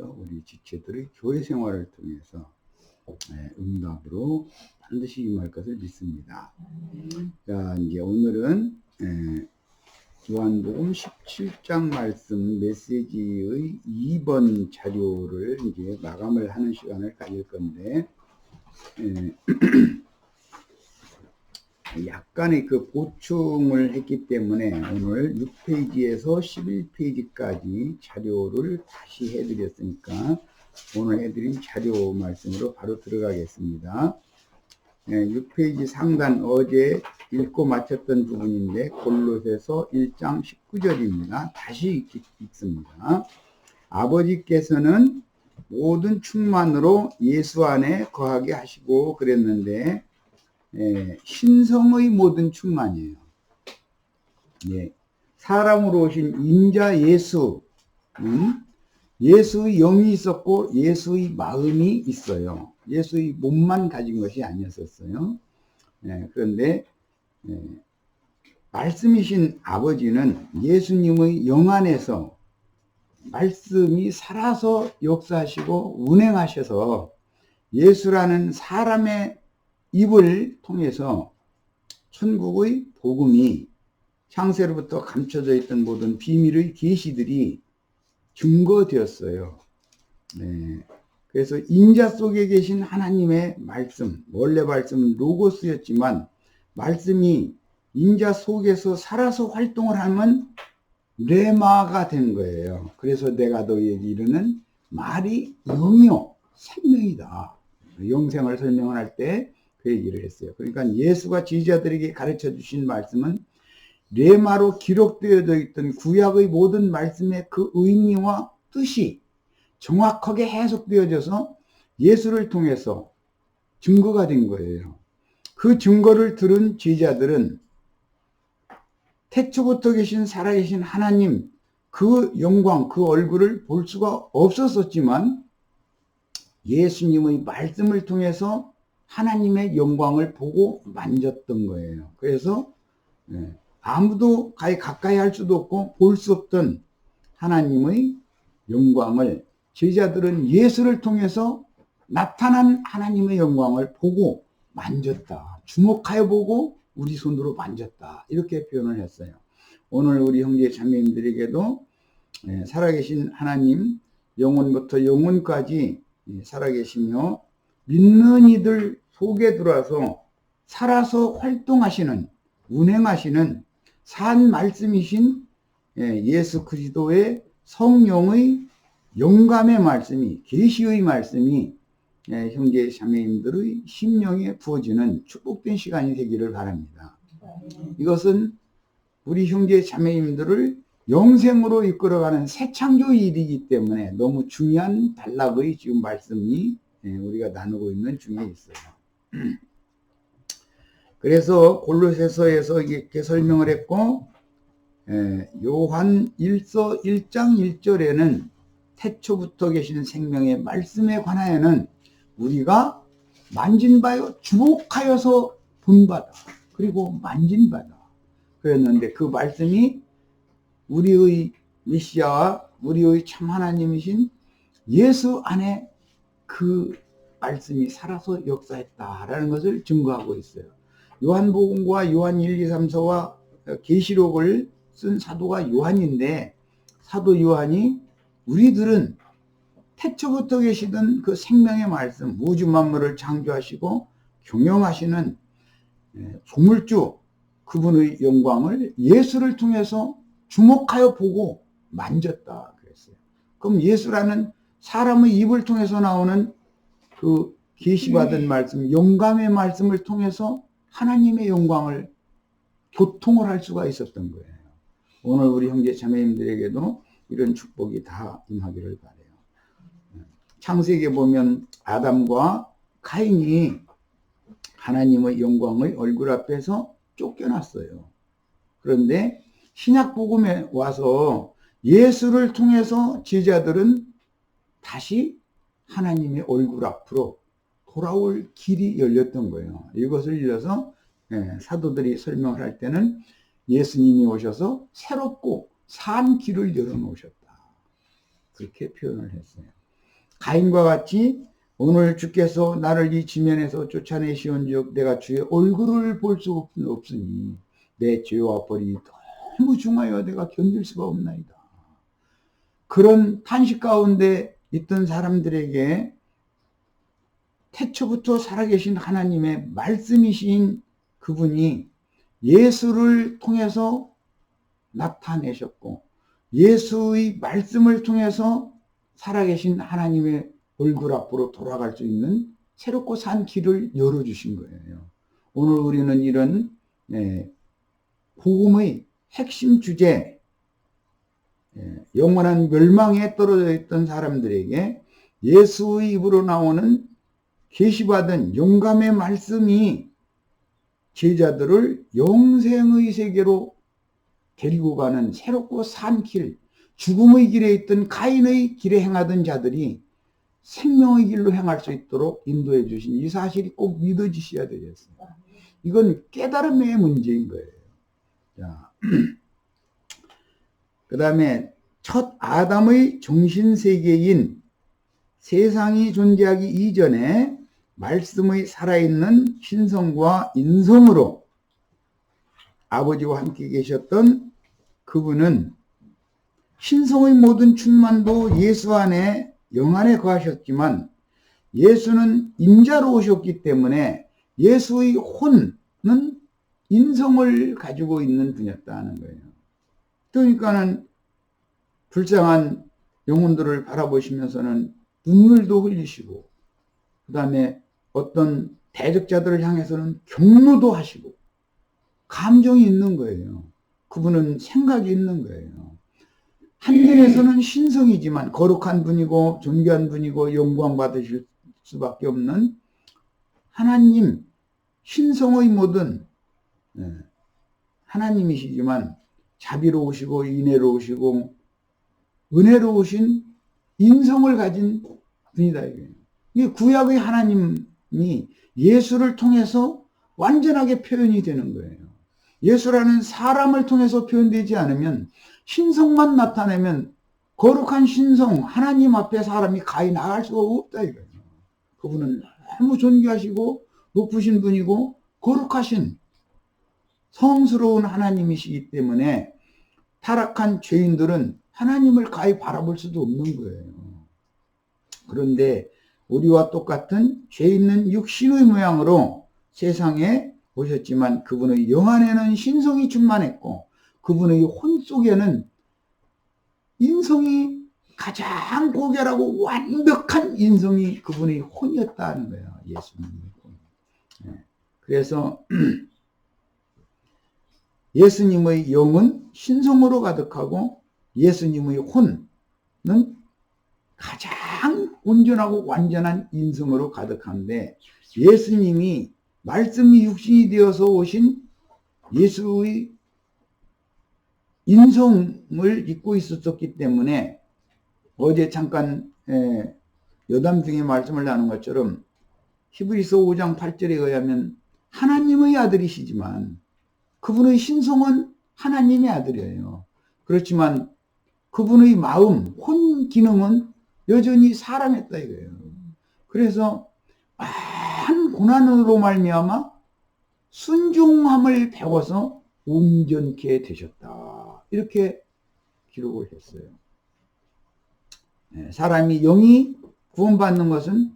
통해서 우리 지체들의 교회 생활을 통해서 응답으로 반드시 임할 것을 믿습니다. 자, 이제 오늘은 요한복음 17장 말씀 메시지의 2번 자료를 이제 마감을 하는 시간을 가질 건데, 약간의 그 보충을 했기 때문에 오늘 6페이지에서 11페이지까지 자료를 다시 해드렸으니까 오늘 해드린 자료 말씀으로 바로 들어가겠습니다. 6페이지 상단 어제 읽고 마쳤던 부분인데 골로새서 1장 19절입니다. 다시 읽습니다. 아버지께서는 모든 충만으로 예수 안에 거하게 하시고 그랬는데 신성의 모든 충만이에요. 사람으로 오신 인자 예수, 예수의 영이 있었고 예수의 마음이 있어요. 예수의 몸만 가진 것이 아니었었어요. 그런데 말씀이신 아버지는 예수님의 영 안에서 말씀이 살아서 역사하시고 운행하셔서 예수라는 사람의 입을 통해서 천국의 복음이 창세로부터 감춰져 있던 모든 비밀의 계시들이 증거되었어요. 그래서 인자 속에 계신 하나님의 말씀, 원래 말씀은 로고스였지만 말씀이 인자 속에서 살아서 활동을 하면 레마가 된 거예요. 그래서 내가 너희에게 이르는 말이 영이요 생명이다. 영생을 설명을 할 때 그 얘기를 했어요. 그러니까 예수가 지지자들에게 가르쳐 주신 말씀은 레마로 기록되어져 있던 구약의 모든 말씀의 그 의미와 뜻이 정확하게 해석되어져서 예수를 통해서 증거가 된 거예요. 그 증거를 들은 제자들은 태초부터 계신 살아계신 하나님 그 영광, 그 얼굴을 볼 수가 없었지만 예수님의 말씀을 통해서 하나님의 영광을 보고 만졌던 거예요. 그래서 아무도 가까이 할 수도 없고 볼 수 없던 하나님의 영광을 제자들은 예수를 통해서 나타난 하나님의 영광을 보고 만졌다. 주목하여 보고 우리 손으로 만졌다. 이렇게 표현을 했어요. 오늘 우리 형제 자매님들에게도 살아계신 하나님 영혼부터 영혼까지 살아계시며 믿는 이들 속에 들어와서 살아서 활동하시는 운행하시는 산 말씀이신 예수 그리스도의 성령의 영감의 말씀이 계시의 말씀이 형제 자매님들의 심령에 부어지는 축복된 시간이 되기를 바랍니다. 이것은 우리 형제 자매님들을 영생으로 이끌어가는 새 창조의 일이기 때문에 너무 중요한 단락의 지금 말씀이 우리가 나누고 있는 중에 있어요. 그래서 골로새서에서 이렇게 설명을 했고 요한 1서 1장 1절에는 태초부터 계신 생명의 말씀에 관하여는 우리가 만진 바요 주목하여서 본 바다 그리고 만진 바다 그랬는데 그 말씀이 우리의 메시아와 우리의 참 하나님이신 예수 안에 그 말씀이 살아서 역사했다라는 것을 증거하고 있어요. 요한복음과 요한 1, 2, 3서와 계시록을 쓴 사도가 요한인데 사도 요한이 우리들은 태초부터 계시던 그 생명의 말씀, 우주 만물을 창조하시고 경영하시는 조물주 그분의 영광을 예수를 통해서 주목하여 보고 만졌다 그랬어요. 그럼 예수라는 사람의 입을 통해서 나오는 그 계시받은 말씀, 영감의 말씀을 통해서 하나님의 영광을 교통을 할 수가 있었던 거예요. 오늘 우리 형제 자매님들에게도 이런 축복이 다 임하기를 바라요. 창세기에 보면 아담과 가인이 하나님의 영광의 얼굴 앞에서 쫓겨났어요. 그런데 신약복음에 와서 예수를 통해서 제자들은 다시 하나님의 얼굴 앞으로 돌아올 길이 열렸던 거예요. 이것을 이어서 사도들이 설명을 할 때는 예수님이 오셔서 새롭고 산 길을 열어놓으셨다. 그렇게 표현을 했어요. 가인과 같이 오늘 주께서 나를 이 지면에서 쫓아내시온즉 내가 주의 얼굴을 볼 수 없으니 내 죄와 벌이 너무 중하여 내가 견딜 수가 없나이다. 그런 탄식 가운데 있던 사람들에게 태초부터 살아계신 하나님의 말씀이신 그분이 예수를 통해서 나타내셨고 예수의 말씀을 통해서 살아계신 하나님의 얼굴 앞으로 돌아갈 수 있는 새롭고 산 길을 열어주신 거예요. 오늘 우리는 이런 복음의 핵심 주제, 영원한 멸망에 떨어져 있던 사람들에게 예수의 입으로 나오는 계시받은 영감의 말씀이 제자들을 영생의 세계로 데리고 가는 새롭고 산 길, 죽음의 길에 있던 가인의 길에 행하던 자들이 생명의 길로 행할 수 있도록 인도해 주신 이 사실이 꼭 믿어지셔야 되겠습니다. 이건 깨달음의 문제인 거예요. 자, 그 다음에 첫 아담의 정신세계인 세상이 존재하기 이전에 말씀의 살아있는 신성과 인성으로 아버지와 함께 계셨던 그분은 신성의 모든 충만도 예수 안에 영 안에 거하셨지만 예수는 인자로 오셨기 때문에 예수의 혼은 인성을 가지고 있는 분이었다는 거예요. 그러니까는 불쌍한 영혼들을 바라보시면서는 눈물도 흘리시고 그 다음에 어떤 대적자들을 향해서는 경로도 하시고 감정이 있는 거예요. 그분은 생각이 있는 거예요. 한편에서는 신성이지만 거룩한 분이고 존귀한 분이고 영광 받으실 수밖에 없는 하나님, 신성의 모든 하나님이시지만 자비로우시고 인애로우시고 은혜로우신 인성을 가진 분이다. 이게 구약의 하나님이 예수를 통해서 완전하게 표현이 되는 거예요. 예수라는 사람을 통해서 표현되지 않으면 신성만 나타내면 거룩한 신성 하나님 앞에 사람이 가히 나갈 수가 없다 이거예요. 그분은 너무 존귀하시고 높으신 분이고 거룩하신 성스러운 하나님이시기 때문에 타락한 죄인들은 하나님을 가히 바라볼 수도 없는 거예요. 그런데 우리와 똑같은 죄 있는 육신의 모양으로 세상에 오셨지만 그분의 영 안에는 신성이 충만했고 그분의 혼 속에는 인성이 가장 고결하고 완벽한 인성이 그분의 혼이었다는 거예요. 예수님의 혼. 그래서 예수님의 영은 신성으로 가득하고 예수님의 혼은 가장 온전하고 완전한 인성으로 가득한데 예수님이 말씀이 육신이 되어서 오신 예수의 인성을 입고 있었기 때문에 어제 잠깐 여담 중에 말씀을 나눈 것처럼 히브리서 5장 8절에 의하면 하나님의 아들이시지만 그분의 신성은 하나님의 아들이에요. 그렇지만 그분의 마음, 혼 기능은 여전히 사람이었다 이거예요. 그래서 많은 고난으로 말미암아 순종함을 배워서 온전케 되셨다. 이렇게 기록을 했어요. 사람이 영이 구원받는 것은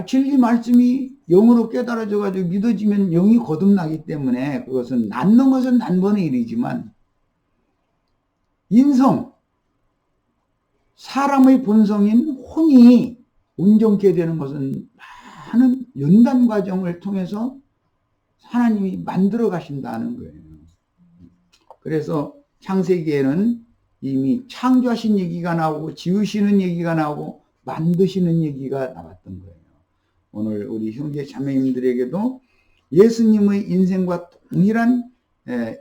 진리 말씀이 영으로 깨달아져 가지고 믿어지면 영이 거듭나기 때문에 그것은 낫는 것은 단번의 일이지만 인성, 사람의 본성인 혼이 온전케 되는 것은 많은 연단 과정을 통해서 하나님이 만들어 가신다는 거예요. 그래서 창세기에는 이미 창조하신 얘기가 나오고 지으시는 얘기가 나오고 만드시는 얘기가 나왔던 거예요. 오늘 우리 형제 자매님들에게도 예수님의 인생과 동일한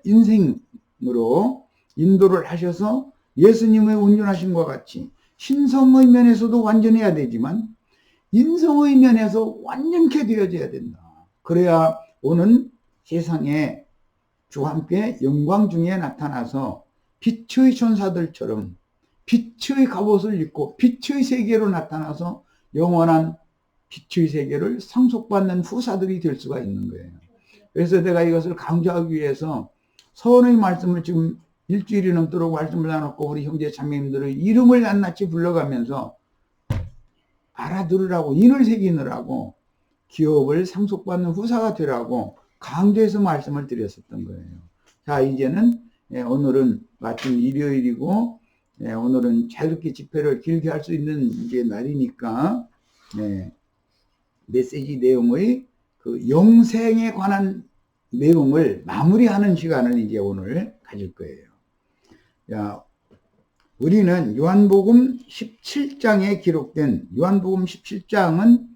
인생으로 인도를 하셔서 예수님의 온전하심과 같이 신성의 면에서도 완전해야 되지만 인성의 면에서 완전케 되어져야 된다. 그래야 오는 세상에 주와 함께 영광 중에 나타나서 빛의 천사들처럼 빛의 갑옷을 입고 빛의 세계로 나타나서 영원한 빛의 세계를 상속받는 후사들이 될 수가 있는 거예요. 그래서 내가 이것을 강조하기 위해서 선의 말씀을 지금 일주일이 넘도록 말씀을 나눴고 우리 형제 자매님들의 이름을 낱낱이 불러가면서 알아들으라고, 인을 새기느라고, 기업을 상속받는 후사가 되라고 강조해서 말씀을 드렸었던 거예요. 자, 이제는 오늘은 마침 일요일이고 오늘은 자유롭게 집회를 길게 할 수 있는 이제 날이니까 메시지 내용의 그 영생에 관한 내용을 마무리하는 시간을 이제 오늘 가질 거예요. 자, 우리는 요한복음 17장에 기록된 요한복음 17장은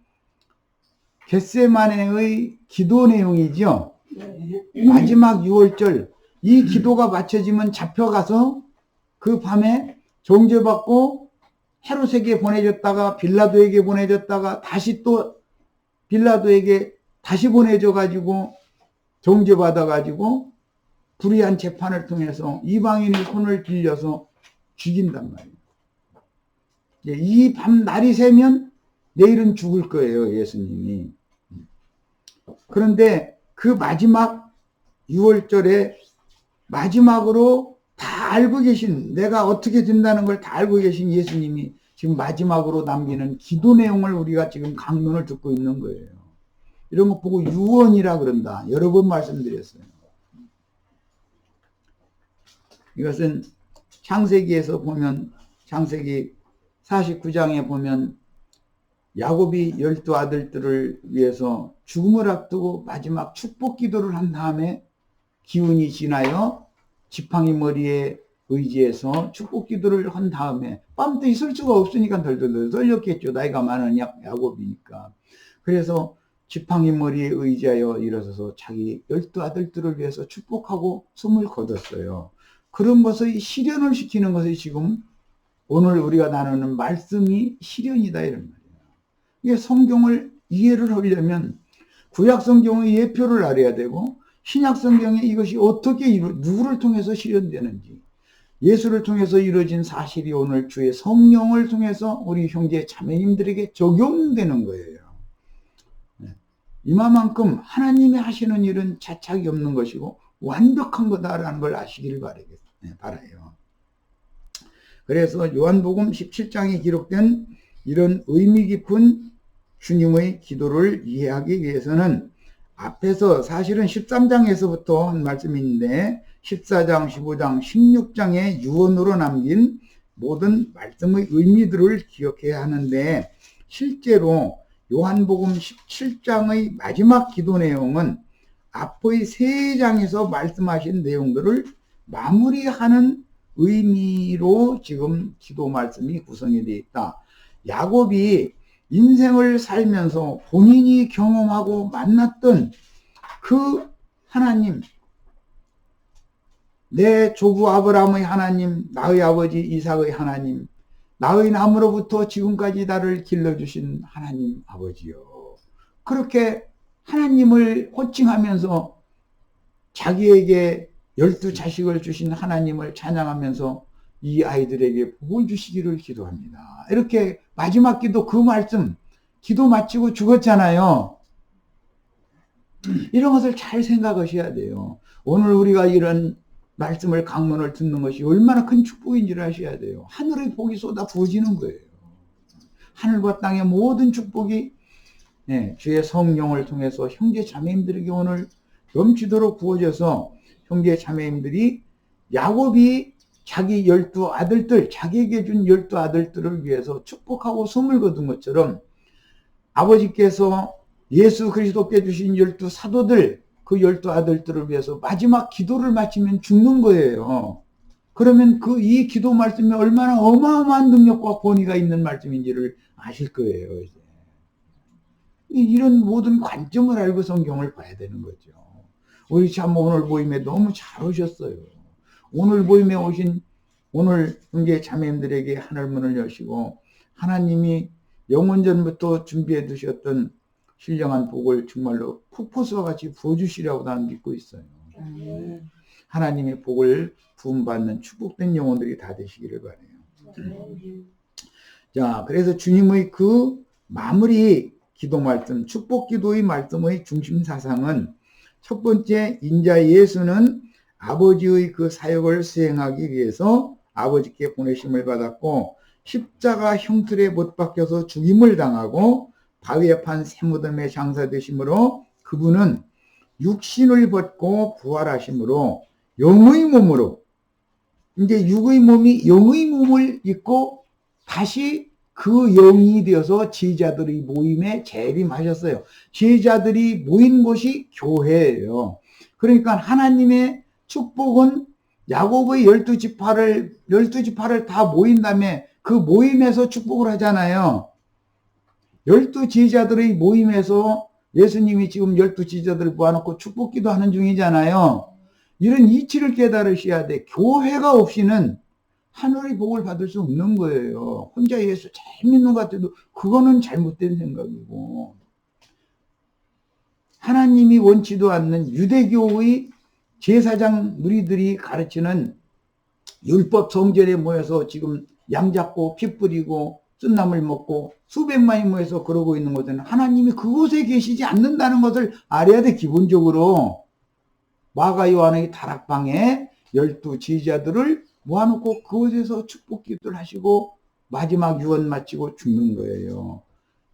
겟세마네의 기도 내용이죠. 마지막 6월절 이 기도가 마쳐지면 잡혀가서 그 밤에 정죄받고 헤롯에게 보내졌다가 빌라도에게 보내졌다가 다시 또 빌라도에게 다시 보내져 가지고 정죄받아 가지고 불의한 재판을 통해서 이방인의 손을 빌려서 죽인단 말이에요. 이 밤 날이 새면 내일은 죽을 거예요, 예수님이. 그런데 그 마지막 6월절에 마지막으로 다 알고 계신, 내가 어떻게 된다는 걸 다 알고 계신 예수님이 지금 마지막으로 남기는 기도 내용을 우리가 지금 강론을 듣고 있는 거예요. 이런 거 보고 유언이라 그런다. 여러 번 말씀드렸어요. 이것은 창세기에서 보면, 창세기 49장에 보면 야곱이 12아들들을 위해서 죽음을 앞두고 마지막 축복 기도를 한 다음에 기운이 지나여 지팡이 머리에 의지해서 축복 기도를 한 다음에 빰도 있을 수가 없으니까 덜덜 떨렸겠죠. 나이가 많은 야곱이니까. 그래서 지팡이 머리에 의지하여 일어서서 자기 12아들들을 위해서 축복하고 숨을 거뒀어요. 그런 것의 실현을 시키는 것이 지금 오늘 우리가 나누는 말씀이 실현이다 이런 말이에요. 이게 성경을 이해를 하려면 구약 성경의 예표를 알아야 되고 신약 성경에 이것이 어떻게 누구를 통해서 실현되는지 예수를 통해서 이루어진 사실이 오늘 주의 성령을 통해서 우리 형제 자매님들에게 적용되는 거예요. 이만큼 하나님이 하시는 일은 자착이 없는 것이고 완벽한 거다라는 걸 아시기를 바라요. 그래서 요한복음 17장에 기록된 이런 의미 깊은 주님의 기도를 이해하기 위해서는 앞에서 사실은 13장에서부터 한 말씀이 있는데 14장, 15장, 16장의 유언으로 남긴 모든 말씀의 의미들을 기억해야 하는데 실제로 요한복음 17장의 마지막 기도 내용은 앞의 3장에서 말씀하신 내용들을 마무리하는 의미로 지금 기도 말씀이 구성이 되어 있다. 야곱이 인생을 살면서 본인이 경험하고 만났던 그 하나님, 내 조부 아브라함의 하나님, 나의 아버지 이삭의 하나님, 나의 남으로부터 지금까지 나를 길러주신 하나님 아버지요. 그렇게 하나님을 호칭하면서 자기에게 12자식을 주신 하나님을 찬양하면서 이 아이들에게 복을 주시기를 기도합니다. 이렇게 마지막 기도 그 말씀, 기도 마치고 죽었잖아요. 이런 것을 잘 생각하셔야 돼요. 오늘 우리가 이런 말씀을 강론을 듣는 것이 얼마나 큰 축복인지를 아셔야 돼요. 하늘의 복이 쏟아 부어지는 거예요. 하늘과 땅의 모든 축복이 주의 성령을 통해서 형제 자매님들에게 오늘 넘치도록 부어져서 형제 자매님들이 야곱이 자기 12아들들, 자기에게 준 12아들들을 위해서 축복하고 숨을 거둔 것처럼 아버지께서 예수 그리스도께 주신 12사도들, 그 12아들들을 위해서 마지막 기도를 마치면 죽는 거예요. 그러면 이 기도 말씀이 얼마나 어마어마한 능력과 권위가 있는 말씀인지를 아실 거예요. 이제. 이런 모든 관점을 알고 성경을 봐야 되는 거죠. 우리 참 오늘 모임에 너무 잘 오셨어요. 오늘 모임에 오신 오늘 형제 자매님들에게 하늘문을 여시고 하나님이 영원전부터 준비해 두셨던 신령한 복을 정말로 폭포수와 같이 부어주시라고 나는 믿고 있어요. 하나님의 복을 부음받는 축복된 영혼들이 다 되시기를 바라요. 자, 그래서 주님의 그 마무리 기도 말씀, 축복 기도의 말씀의 중심 사상은 첫 번째, 인자 예수는 아버지의 그 사역을 수행하기 위해서 아버지께 보내심을 받았고 십자가 형틀에 못 박혀서 죽임을 당하고 바위에 판 샘무덤에 장사되심으로 그분은 육신을 벗고 부활하심으로 영의 몸으로 이제 육의 몸이 영의 몸을 입고 다시 그 영이 되어서 제자들의 모임에 재림하셨어요. 제자들이 모인 곳이 교회예요. 그러니까 하나님의 축복은 야곱의 12지파를 다 모인 다음에 그 모임에서 축복을 하잖아요. 12제자들의 모임에서 예수님이 지금 12제자들을 모아놓고 축복기도 하는 중이잖아요. 이런 이치를 깨달으셔야 돼. 교회가 없이는 하늘의 복을 받을 수 없는 거예요. 혼자 예수 잘 믿는 것 같아도 그거는 잘못된 생각이고, 하나님이 원치도 않는 유대교의 제사장 무리들이 가르치는 율법 성전에 모여서 지금 양 잡고 피 뿌리고 쓴나물 먹고 수백만이 모여서 그러고 있는 것은 하나님이 그곳에 계시지 않는다는 것을 알아야 돼. 기본적으로 마가 요한의 다락방에 12제자들을 모아놓고 그곳에서 축복 기도를 하시고 마지막 유언 마치고 죽는 거예요.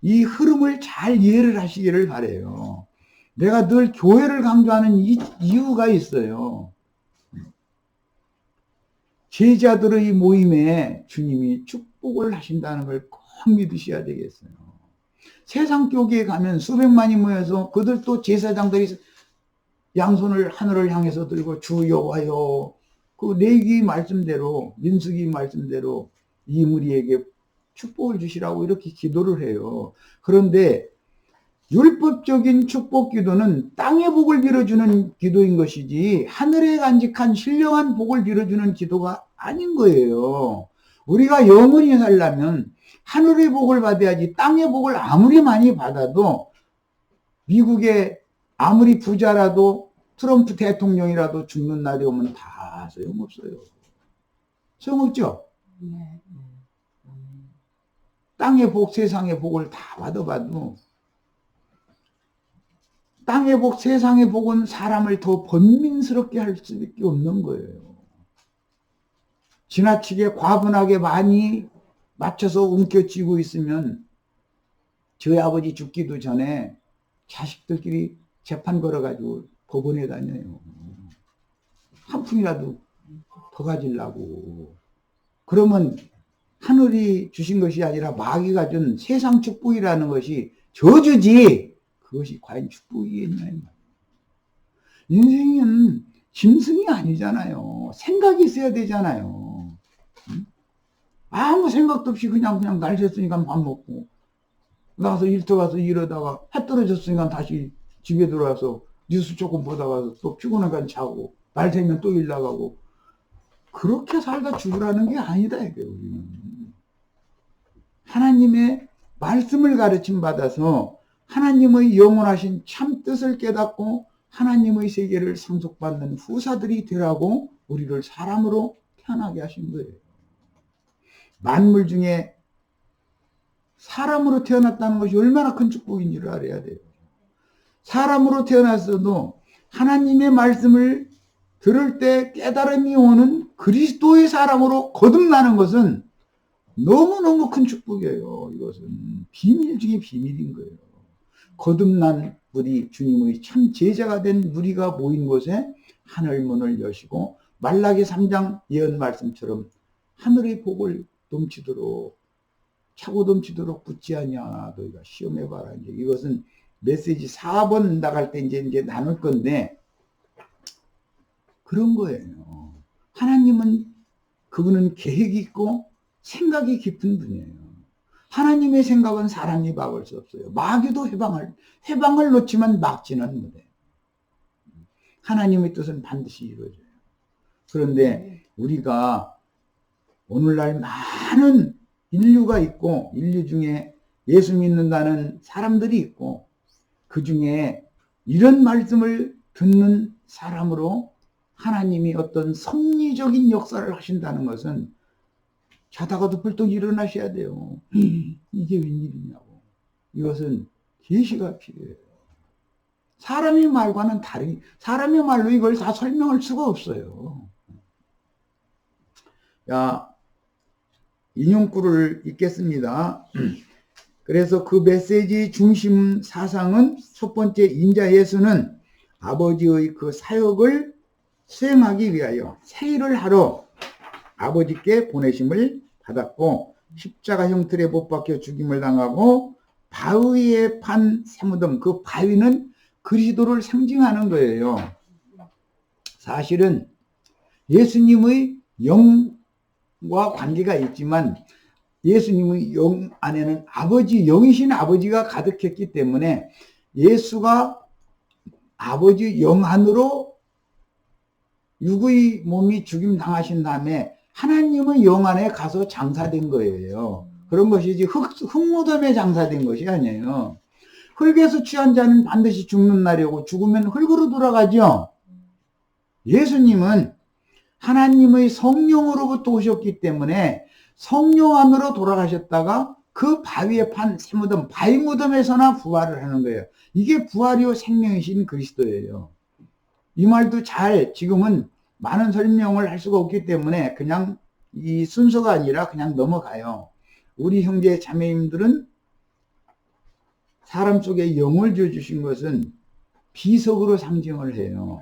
이 흐름을 잘 이해를 하시기를 바라요. 내가 늘 교회를 강조하는 이유가 있어요. 제자들의 모임에 주님이 축복을 하신다는 걸 꼭 믿으셔야 되겠어요. 세상 교회에 가면 수백만이 모여서 그들도 제사장들이 양손을 하늘을 향해서 들고 주 여호와여, 그 레위기 말씀대로 민수기 말씀대로 이 무리에게 축복을 주시라고 이렇게 기도를 해요. 그런데 율법적인 축복 기도는 땅의 복을 빌어주는 기도인 것이지 하늘에 간직한 신령한 복을 빌어주는 기도가 아닌 거예요. 우리가 영원히 살려면 하늘의 복을 받아야지. 땅의 복을 아무리 많이 받아도 미국에 아무리 부자라도 트럼프 대통령이라도 죽는 날이 오면 다 소용없어요. 소용없죠? 땅의 복, 세상의 복을 다 받아봐도 땅의 복, 세상의 복은 사람을 더 번민스럽게 할 수밖에 없는 거예요. 지나치게 과분하게 많이 맞춰서 움켜쥐고 있으면 저희 아버지 죽기도 전에 자식들끼리 재판 걸어가지고 법원에 다녀요. 한 푼이라도 더 가지려고. 그러면 하늘이 주신 것이 아니라 마귀가 준 세상 축복이라는 것이 저주지 그것이 과연 축복이겠냐. 인생은 짐승이 아니잖아요. 생각이 있어야 되잖아요. 아무 생각도 없이 그냥 날 샜으니까 밥 먹고 나가서 일터 가서 이러다가 해 떨어졌으니까 다시 집에 들어와서 뉴스 조금 보다가 또 피곤하니까 자고 날 새면 또 일 나가고 그렇게 살다 죽으라는 게 아니다 이게. 우리는 하나님의 말씀을 가르침 받아서 하나님의 영원하신 참 뜻을 깨닫고 하나님의 세계를 상속받는 후사들이 되라고 우리를 사람으로 태어나게 하신 거예요. 만물 중에 사람으로 태어났다는 것이 얼마나 큰 축복인 줄 알아야 돼요. 사람으로 태어났어도 하나님의 말씀을 들을 때 깨달음이 오는 그리스도의 사람으로 거듭나는 것은 너무너무 큰 축복이에요. 이것은 비밀 중에 비밀인 거예요. 거듭난 무리, 주님의 참 제자가 된 무리가 모인 곳에 하늘문을 여시고 말라기 3장 예언 말씀처럼 하늘의 복을 넘치도록 차고 넘치도록 붙지 아니하나 너희가 시험해봐라. 이제 이것은 메시지 4번 나갈 때 이제 나눌 건데 그런 거예요. 하나님은 그분은 계획이 있고 생각이 깊은 분이에요. 하나님의 생각은 사람이 막을 수 없어요. 마귀도 해방을 놓치면 막지는 못해요. 하나님의 뜻은 반드시 이루어져요. 그런데 우리가 오늘날 많은 인류가 있고 인류 중에 예수 믿는다는 사람들이 있고 그 중에 이런 말씀을 듣는 사람으로 하나님이 어떤 섭리적인 역사를 하신다는 것은 자다가도 벌떡 일어나셔야 돼요. 이게 웬일이냐고. 이것은 계시가 필요해요. 사람의 말과는 다르게, 사람의 말로 이걸 다 설명할 수가 없어요. 자, 인용구를 읽겠습니다. 그래서 그 메시지 중심 사상은 첫 번째, 인자 예수는 아버지의 그 사역을 수행하기 위하여 세일을 하러 아버지께 보내심을 받았고, 십자가 형틀에 못 박혀 죽임을 당하고 바위에 판 쇠무덤, 그 바위는 그리스도를 상징하는 거예요. 사실은 예수님의 영과 관계가 있지만 예수님의 영 안에는 아버지, 영이신 아버지가 가득했기 때문에 예수가 아버지 영 안으로 육의 몸이 죽임 당하신 다음에 하나님의 영 안에 가서 장사된 거예요. 그런 것이지 흙무덤에 장사된 것이 아니에요. 흙에서 취한 자는 반드시 죽는 날이고 죽으면 흙으로 돌아가죠. 예수님은 하나님의 성령으로부터 오셨기 때문에 성령 안으로 돌아가셨다가 그 바위에 판 쇠무덤, 바위 무덤에서나 부활을 하는 거예요. 이게 부활이요 생명이신 그리스도예요. 이 말도 잘 지금은 많은 설명을 할 수가 없기 때문에 그냥 이 순서가 아니라 그냥 넘어가요. 우리 형제 자매님들은 사람 속에 영을 주신 것은 비석으로 상징을 해요.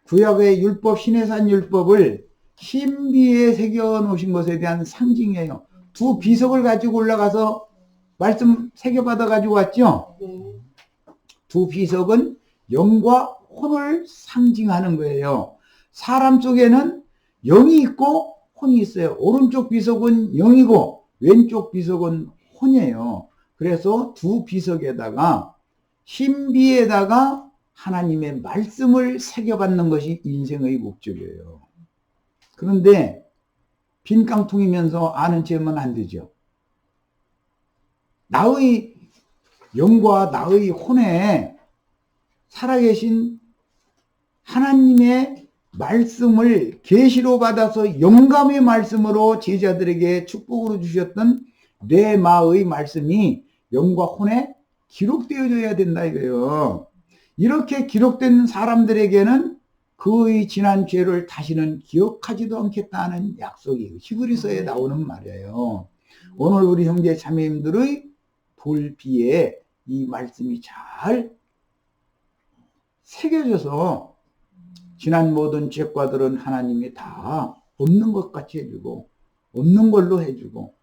구약의 율법, 시내산 율법을 신비에 새겨 놓으신 것에 대한 상징이에요. 두 비석을 가지고 올라가서 말씀 새겨받아 가지고 왔죠. 두 비석은 영과 혼을 상징하는 거예요. 사람 속에는 영이 있고 혼이 있어요. 오른쪽 비석은 영이고 왼쪽 비석은 혼이에요. 그래서 두 비석에다가 신비에다가 하나님의 말씀을 새겨받는 것이 인생의 목적이에요. 그런데 빈 깡통이면서 아는 체하면 안 되죠. 나의 영과 나의 혼에 살아계신 하나님의 말씀을 계시로 받아서 영감의 말씀으로 제자들에게 축복으로 주셨던 뇌마의 말씀이 영과 혼에 기록되어져야 된다 이거예요. 이렇게 기록된 사람들에게는 그의 지난 죄를 다시는 기억하지도 않겠다는 약속이 히브리서에 나오는 말이에요. 오늘 우리 형제 자매님들의 돌비에 이 말씀이 잘 새겨져서 지난 모든 죄과들은 하나님이 다 없는 것 같이 해주고 없는 걸로 해주고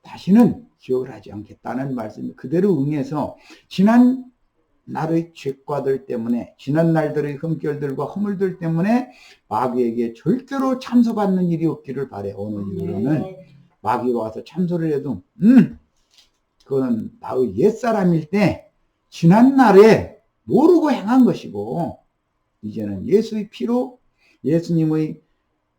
다시는 기억을 하지 않겠다는 말씀이 그대로 응해서 지난 날의 죄과들 때문에 지난 날들의 흠결들과 허물들 때문에 마귀에게 절대로 참소받는 일이 없기를 바래. 오늘 이후로는 마귀가 와서 참소를 해도 그건 나의 옛사람일 때 지난 날에 모르고 행한 것이고 이제는 예수의 피로 예수님의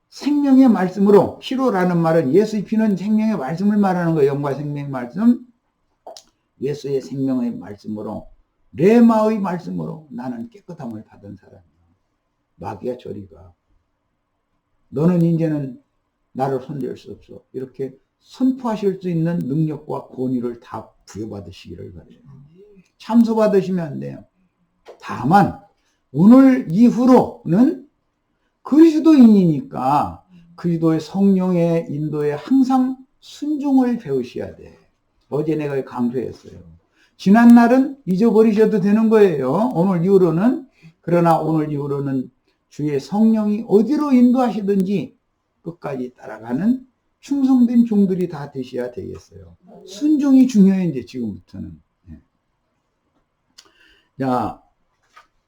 생명의 말씀으로 피로라는 말은 예수의 피는 생명의 말씀을 말하는 거예요. 영과 생명의 말씀 예수의 생명의 말씀으로 레마의 말씀으로 나는 깨끗함을 받은 사람이야. 마귀야 저리 가. 너는 이제는 나를 손댈 수 없어. 이렇게 선포하실 수 있는 능력과 권위를 다 부여받으시기를 바래요. 참소받으시면 안 돼요. 다만 오늘 이후로는 그리스도인이니까 그리스도의 성령의 인도에 항상 순종을 배우셔야 돼. 어제 내가 강조했어요. 지난 날은 잊어버리셔도 되는 거예요. 오늘 이후로는. 그러나 오늘 이후로는 주의 성령이 어디로 인도하시든지 끝까지 따라가는 충성된 종들이 다 되셔야 되겠어요. 순종이 중요해 이제 지금부터는. 자,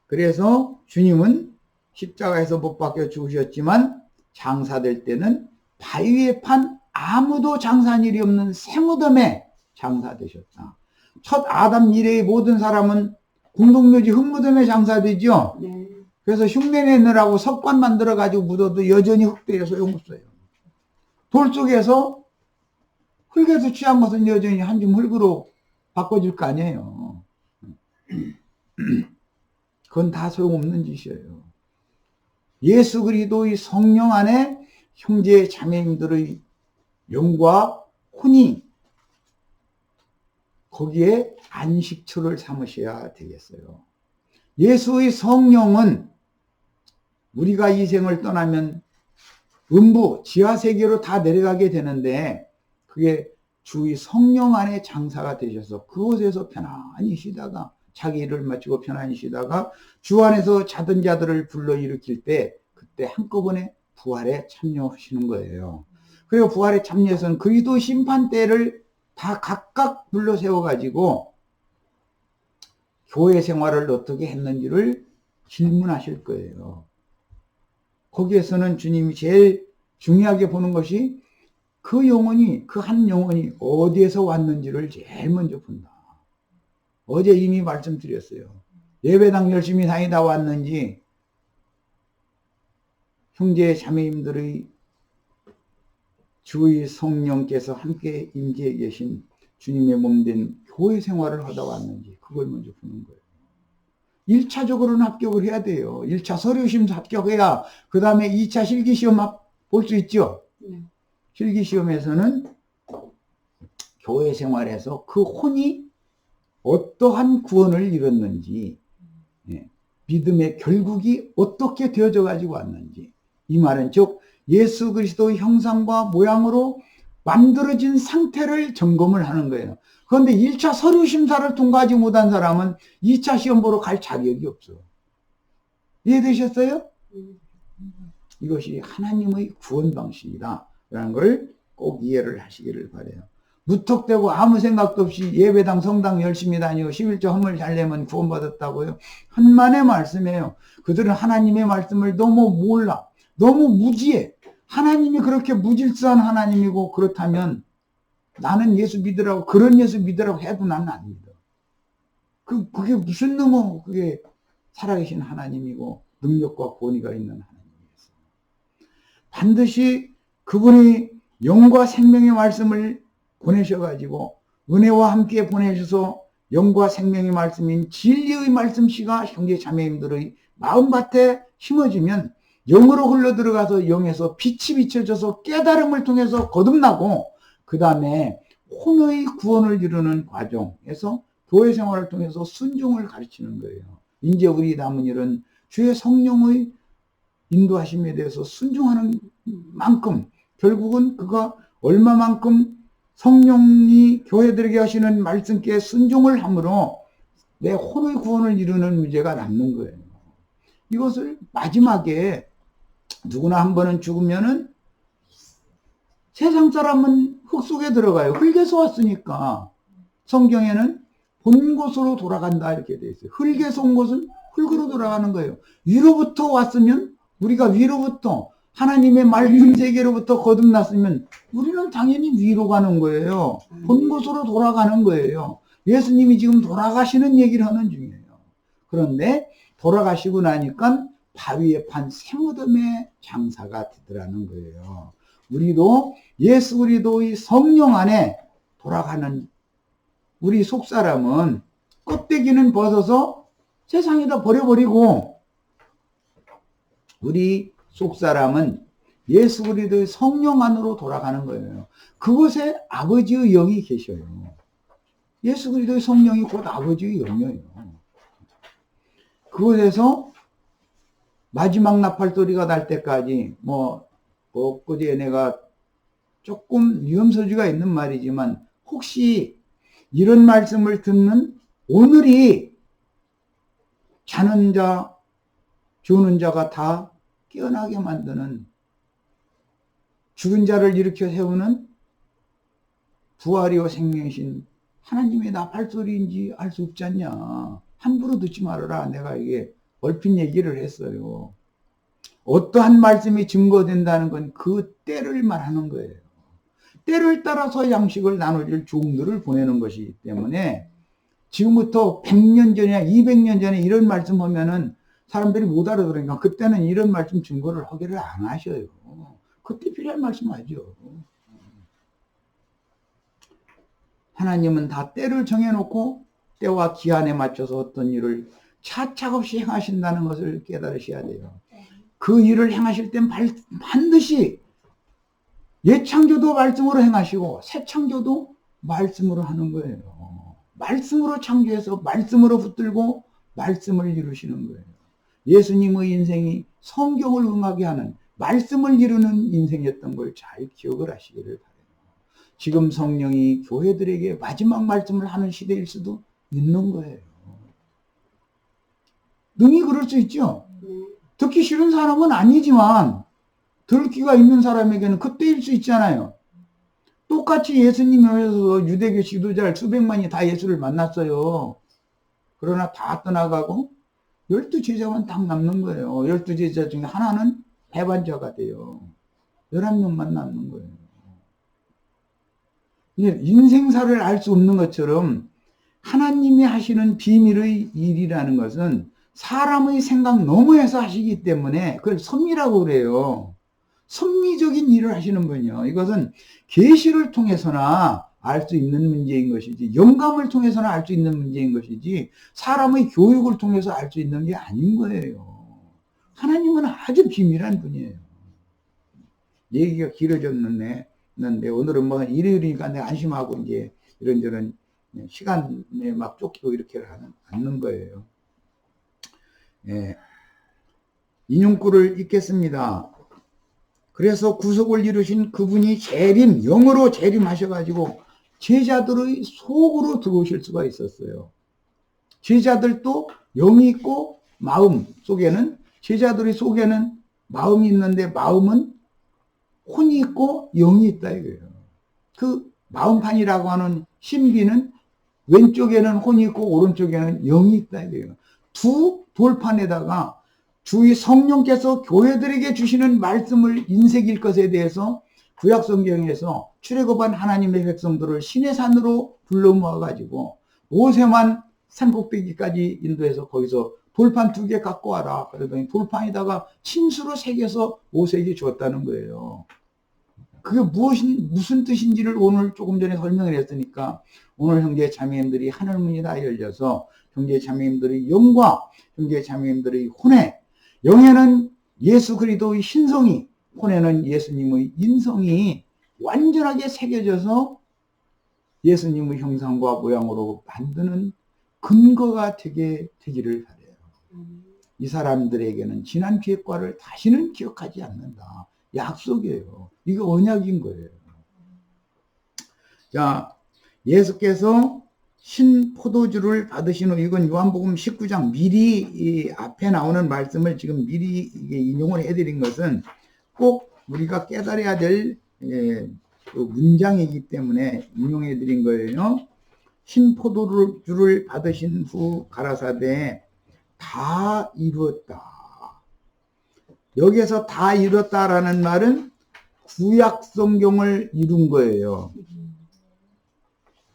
그래서 주님은 십자가에서 못 박혀 죽으셨지만 장사될 때는 바위에 판 아무도 장사한 일이 없는 쇠무덤에 장사되셨다. 첫 아담 이래의 모든 사람은 공동묘지 흙무덤에 장사되죠. 그래서 흉내 내느라고 석관 만들어 가지고 묻어도 여전히 흙돼요. 소용없어요. 돌 속에서 흙에서 취한 것은 여전히 한 줌 흙으로 바꿔줄 거 아니에요. 그건 다 소용없는 짓이에요. 예수 그리스도의 성령 안에 형제 자매님들의 영과 혼이 거기에 안식처를 삼으셔야 되겠어요. 예수의 성령은 우리가 이 생을 떠나면 음부, 지하세계로 다 내려가게 되는데 그게 주의 성령 안에 장사가 되셔서 그곳에서 편안히 쉬다가 자기 일을 마치고 편안히 쉬다가 주 안에서 자던 자들을 불러일으킬 때 그때 한꺼번에 부활에 참여하시는 거예요. 그리고 부활에 참여해서는 그리스도 심판대를 다 각각 불러 세워가지고 교회 생활을 어떻게 했는지를 질문하실 거예요. 거기에서는 주님이 제일 중요하게 보는 것이 그 영혼이, 그 한 영혼이 어디에서 왔는지를 제일 먼저 본다. 어제 이미 말씀드렸어요. 예배당 열심히 다니다 왔는지, 형제 자매님들의 주의 성령께서 함께 임재해 계신 주님의 몸된 교회 생활을 하다 왔는지, 그걸 먼저 보는 거예요. 1차적으로는 합격을 해야 돼요. 1차 서류시험도 합격해야 그 다음에 2차 실기시험 볼 수 있죠. 실기시험에서는 교회 생활에서 그 혼이 어떠한 구원을 이뤘는지, 믿음의 결국이 어떻게 되어져 가지고 왔는지, 이 말은 즉 예수 그리스도의 형상과 모양으로 만들어진 상태를 점검을 하는 거예요. 그런데 1차 서류 심사를 통과하지 못한 사람은 2차 시험 보러 갈 자격이 없어. 이해되셨어요? 이것이 하나님의 구원 방식이다 라는 걸 꼭 이해를 하시기를 바라요. 무턱대고 아무 생각도 없이 예배당 성당 열심히 다니고 11조 헌물 잘 내면 구원받았다고요. 한만의 말씀이에요. 그들은 하나님의 말씀을 너무 몰라. 너무 무지해. 하나님이 그렇게 무질서한 하나님이고, 그렇다면 나는 예수 믿으라고, 그런 예수 믿으라고 해도 나는 안 믿어. 그게 무슨 놈의 그게 살아계신 하나님이고 능력과 권위가 있는 하나님이겠어요. 반드시 그분이 영과 생명의 말씀을 보내셔가지고 은혜와 함께 보내셔서 영과 생명의 말씀인 진리의 말씀씨가 형제 자매님들의 마음밭에 심어지면 영으로 흘러들어가서 영에서 빛이 비춰져서 깨달음을 통해서 거듭나고, 그 다음에 혼의 구원을 이루는 과정에서 교회 생활을 통해서 순종을 가르치는 거예요. 이제 우리 남은 일은 주의 성령의 인도하심에 대해서 순종하는 만큼, 결국은 그가 얼마만큼 성령이 교회들에게 하시는 말씀께 순종을 함으로 내 혼의 구원을 이루는 문제가 남는 거예요. 이것을 마지막에 누구나 한 번은 죽으면은 세상 사람은 흙 속에 들어가요. 흙에서 왔으니까. 성경에는 본 곳으로 돌아간다 이렇게 되어 있어요. 흙에서 온 것은 흙으로 돌아가는 거예요. 위로부터 왔으면, 우리가 위로부터 하나님의 말씀 세계로부터 거듭났으면 우리는 당연히 위로 가는 거예요. 본 곳으로 돌아가는 거예요. 예수님이 지금 돌아가시는 얘기를 하는 중이에요. 그런데 돌아가시고 나니까 바위에 판 새무덤의 장사가 되더라는 거예요. 우리도 예수 그리스도의 성령 안에 돌아가는 우리 속사람은 껍데기는 벗어서 세상에다 버려버리고, 우리 속사람은 예수 그리스도의 성령 안으로 돌아가는 거예요. 그곳에 아버지의 영이 계셔요. 예수 그리스도의 성령이 곧 아버지의 영이에요. 그곳에서 마지막 나팔 소리가 날 때까지, 엊그제 내가 조금 위험소지가 있는 말이지만, 혹시 이런 말씀을 듣는 오늘이 자는 자, 주는 자가 다 깨어나게 만드는, 죽은 자를 일으켜 세우는 부활이요 생명이신 하나님의 나팔소리인지 알 수 없지 않냐. 함부로 듣지 말아라. 내가 이게 얼핏 얘기를 했어요. 어떠한 말씀이 증거된다는 건 그 때를 말하는 거예요. 때를 따라서 양식을 나눠줄 종들을 보내는 것이기 때문에, 지금부터 100년 전이나 200년 전에 이런 말씀 하면은 사람들이 못 알아들으니까 그때는 이런 말씀 증거를 하기를 안 하셔요. 그때 필요한 말씀 하죠. 하나님은 다 때를 정해놓고 때와 기한에 맞춰서 어떤 일을 차차없이 행하신다는 것을 깨달으셔야 돼요. 그 일을 행하실 땐 반드시 옛 창조도 말씀으로 행하시고 새 창조도 말씀으로 하는 거예요. 말씀으로 창조해서 말씀으로 붙들고 말씀을 이루시는 거예요. 예수님의 인생이 성경을 응하게 하는 말씀을 이루는 인생이었던 걸 잘 기억을 하시기를 바라요. 지금 성령이 교회들에게 마지막 말씀을 하는 시대일 수도 있는 거예요. 능히 그럴 수 있죠. 듣기 싫은 사람은 아니지만 들을 귀가 있는 사람에게는 그때일 수 있잖아요. 똑같이 예수님이 오셔서 유대교 지도자 수백만이 다 예수를 만났어요. 그러나 다 떠나가고 12제자만 딱 남는 거예요. 12제자 중에 하나는 배반자가 돼요. 11명만 남는 거예요. 인생사를 알 수 없는 것처럼 하나님이 하시는 비밀의 일이라는 것은 사람의 생각 너머에서 하시기 때문에 그걸 섭리라고 그래요. 섭리적인 일을 하시는 분이요. 이것은 계시를 통해서나 알 수 있는 문제인 것이지, 영감을 통해서나 알 수 있는 문제인 것이지, 사람의 교육을 통해서 알 수 있는 게 아닌 거예요. 하나님은 아주 비밀한 분이에요. 얘기가 길어졌는데 오늘은 뭐 일요일이니까 내가 안심하고 이제 이런저런 시간에 막 쫓기고 이렇게 하는 않는 거예요. 예. 인용구를 읽겠습니다. 그래서 구속을 이루신 그분이 재림, 영으로 재림하셔가지고 제자들의 속으로 들어오실 수가 있었어요. 제자들도 영이 있고 마음 속에는, 제자들의 속에는 마음이 있는데 마음은 혼이 있고 영이 있다 이거예요. 그 마음판이라고 하는 신비는 왼쪽에는 혼이 있고 오른쪽에는 영이 있다 이거예요. 두 돌판에다가 주의 성령께서 교회들에게 주시는 말씀을 인색일 것에 대해서 구약성경에서 출애굽한 하나님의 백성들을 시내산으로 불러 모아가지고 모세만 산꼭대기까지 인도해서 거기서 돌판 2개 갖고 와라. 그러더니 돌판에다가 침수로 새겨서 모세에게 줬다는 거예요. 그게 무슨 뜻인지를 오늘 조금 전에 설명을 했으니까 오늘 형제 자매님들이 하늘문이 다 열려서 형제 자매님들의 영과 형제 자매님들의 혼에, 영에는 예수 그리스도의 신성이, 혼에는 예수님의 인성이 완전하게 새겨져서 예수님의 형상과 모양으로 만드는 근거가 되기를 바라요. 이 사람들에게는 지난 기획과를 다시는 기억하지 않는다. 약속이에요. 이거 언약인 거예요. 자, 예수께서 신포도주를 받으신 후, 이건 요한복음 19장 미리 이 앞에 나오는 말씀을 지금 미리 인용을 해드린 것은 꼭 우리가 깨달아야 될 그 문장이기 때문에 인용해드린 거예요. 신포도주를 받으신 후 가라사대 다 이루었다. 여기에서 다 이뤘다라는 말은 구약 성경을 이룬 거예요.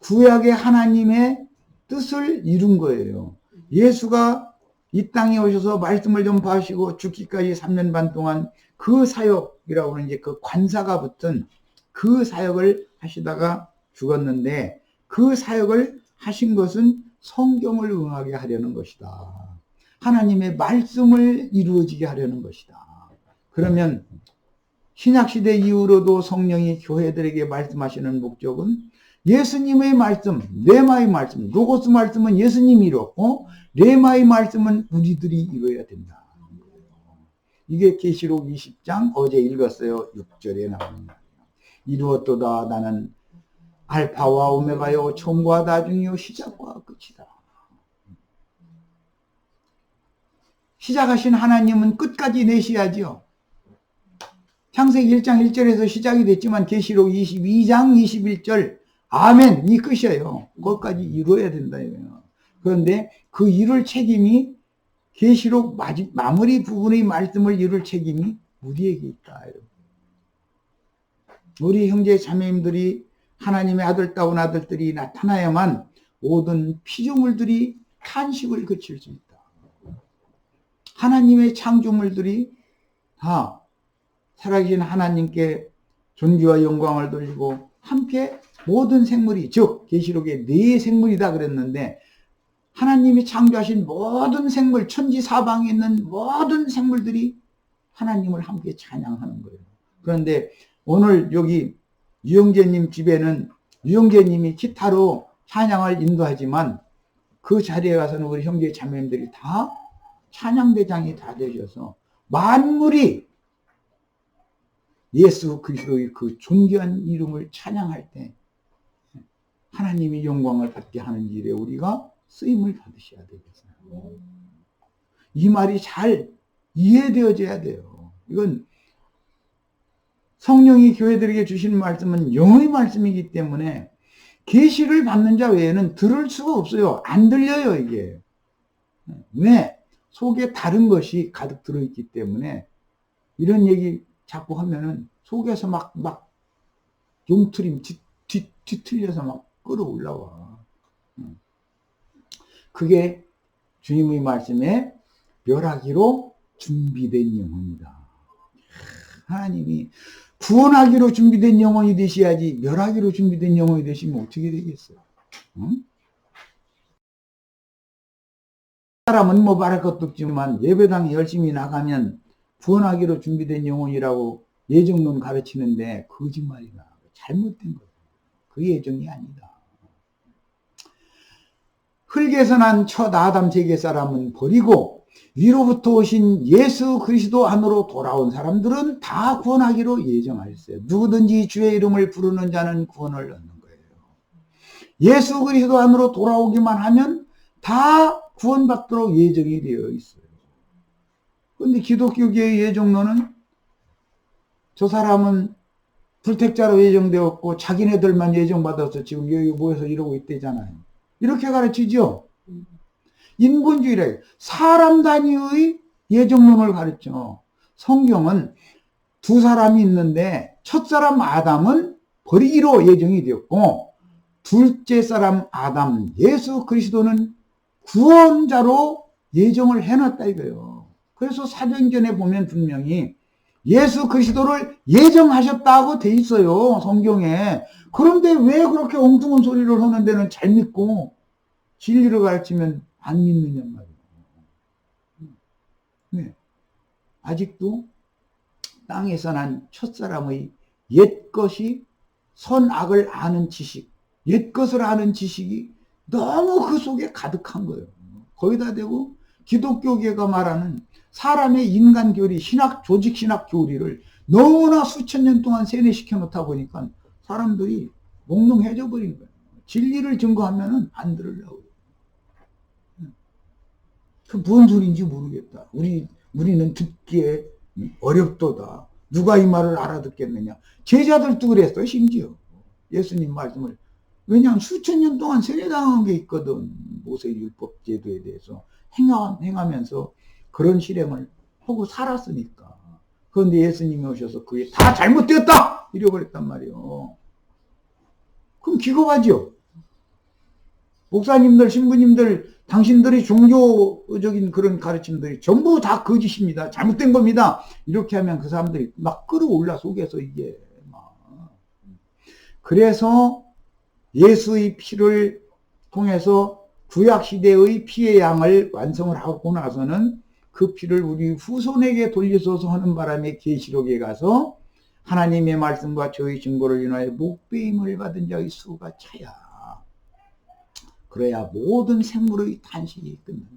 구약의 하나님의 뜻을 이룬 거예요. 예수가 이 땅에 오셔서 말씀을 전파하시고 죽기까지 3년 반 동안 그 사역이라고 하는 이제 그 관사가 붙은 그 사역을 하시다가 죽었는데, 그 사역을 하신 것은 성경을 응하게 하려는 것이다. 하나님의 말씀을 이루어지게 하려는 것이다. 그러면 신약시대 이후로도 성령이 교회들에게 말씀하시는 목적은 예수님의 말씀, 레마의 말씀, 로고스 말씀은 예수님이 이뤘고 레마의 말씀은 우리들이 이뤄야 된다. 이게 계시록 20장 어제 읽었어요. 6절에 나오는 말이에요. 이루었도다. 나는 알파와 오메가요, 처음과 나중이요, 시작과 끝이다. 시작하신 하나님은 끝까지 내셔야지요. 창세기 1장 1절에서 시작이 됐지만 계시록 22장 21절 아멘 이 끝이에요. 그것까지 이루어야 된다 이거예요. 그런데 그 이룰 책임이 계시록 마무리 부분의 말씀을 이룰 책임이 우리에게 있다. 우리 형제 자매님들이 하나님의 아들다운 아들들이 나타나야만 모든 피조물들이 탄식을 그칠 수 있다. 하나님의 창조물들이 다 살아계신 하나님께 존귀와 영광을 돌리고 함께 모든 생물이, 즉 계시록에 4생물이다 그랬는데 하나님이 창조하신 모든 생물, 천지 사방에 있는 모든 생물들이 하나님을 함께 찬양하는 거예요. 그런데 오늘 여기 유영재님 집에는 유영재님이 기타로 찬양을 인도하지만 그 자리에 가서는 우리 형제 자매님들이 다 찬양대장이 다 되셔서 만물이 예수 그리스도의 그 존귀한 이름을 찬양할 때 하나님이 영광을 받게 하는 일에 우리가 쓰임을 받으셔야 되겠어요. 이 말이 잘 이해되어져야 돼요. 이건 성령이 교회들에게 주시는 말씀은 영의 말씀이기 때문에 계시를 받는 자 외에는 들을 수가 없어요. 안 들려요, 이게. 왜? 속에 다른 것이 가득 들어있기 때문에 이런 얘기 자꾸 하면은 속에서 막 용트림 뒤틀려서 막 끌어올라와. 그게 주님의 말씀에 멸하기로 준비된 영혼이다. 하나님이 구원하기로 준비된 영혼이 되셔야지 멸하기로 준비된 영혼이 되시면 어떻게 되겠어요? 응? 사람은 뭐 말할 것도 없지만 예배당에 열심히 나가면 구원하기로 준비된 영혼이라고 예정론 가르치는데 거짓말이다. 잘못된 거예요. 그 예정이 아니다. 흙에서 난 첫 아담 세계 사람은 버리고 위로부터 오신 예수 그리스도 안으로 돌아온 사람들은 다 구원하기로 예정하였어요. 누구든지 주의 이름을 부르는 자는 구원을 얻는 거예요. 예수 그리스도 안으로 돌아오기만 하면 다 구원받도록 예정이 되어 있어요. 그런데 기독교계의 예정론은 저 사람은 불택자로 예정되었고 자기네들만 예정받아서 지금 여기 모여서 이러고 있대잖아요. 이렇게 가르치죠. 인본주의래. 사람 단위의 예정론을 가르쳐. 성경은 두 사람이 있는데 첫 사람 아담은 버리기로 예정이 되었고 둘째 사람 아담 예수 그리스도는 구원자로 예정을 해놨다 이거예요. 그래서 사도행전에 보면 분명히 예수 그리스도를 예정하셨다고 돼 있어요. 성경에. 그런데 왜 그렇게 엉뚱한 소리를 하는 데는 잘 믿고 진리를 가르치면 안 믿느냐 말이에요. 네. 아직도 땅에서 난 첫사람의 옛것이 선악을 아는 지식, 옛것을 아는 지식이 너무 그 속에 가득한 거예요. 거기다 대고 기독교계가 말하는 사람의 인간 교리, 신학, 조직 신학 교리를 너무나 수천 년 동안 세뇌시켜 놓다 보니까 사람들이 몽롱해져 버린 거예요. 진리를 증거하면은 안 들으려고. 그 무슨 소리인지 모르겠다. 우리는 듣기에 어렵도다. 누가 이 말을 알아듣겠느냐. 제자들도 그랬어요, 심지어. 예수님 말씀을. 왜냐하면 수천 년 동안 세뇌당한 게 있거든. 모세율법 제도에 대해서 행하면서 그런 실행을 하고 살았으니까. 그런데 예수님이 오셔서 그게 다 잘못되었다! 이래버렸단 말이에요. 그럼 기겁하죠. 목사님들, 신부님들, 당신들의 종교적인 그런 가르침들이 전부 다 거짓입니다. 잘못된 겁니다. 이렇게 하면 그 사람들이 막 끌어올라 속에서 이게 막. 그래서 예수의 피를 통해서 구약시대의 피의 양을 완성을 하고 나서는 그 피를 우리 후손에게 돌려줘서 하는 바람에 계시록에 가서 하나님의 말씀과 저의 증거를 인하여 목배임을 받은 자의 수가 차야. 그래야 모든 생물의 탄식이 끝난다.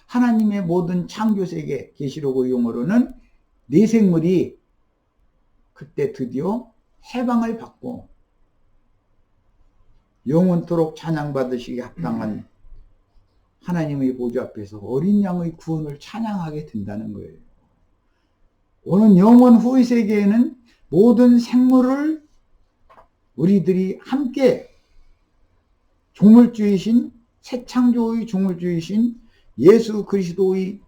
하나님의 모든 창조세계 계시록의 용어로는 네 생물이 그때 드디어 해방을 받고 영원토록 찬양받으시기 합당한 하나님의 보좌 앞에서 어린 양의 구원을 찬양하게 된다는 거예요. 오는 영원 후의 세계에는 모든 생물을 우리들이 함께 조물주이신 새 창조의 조물주이신 예수 그리스도의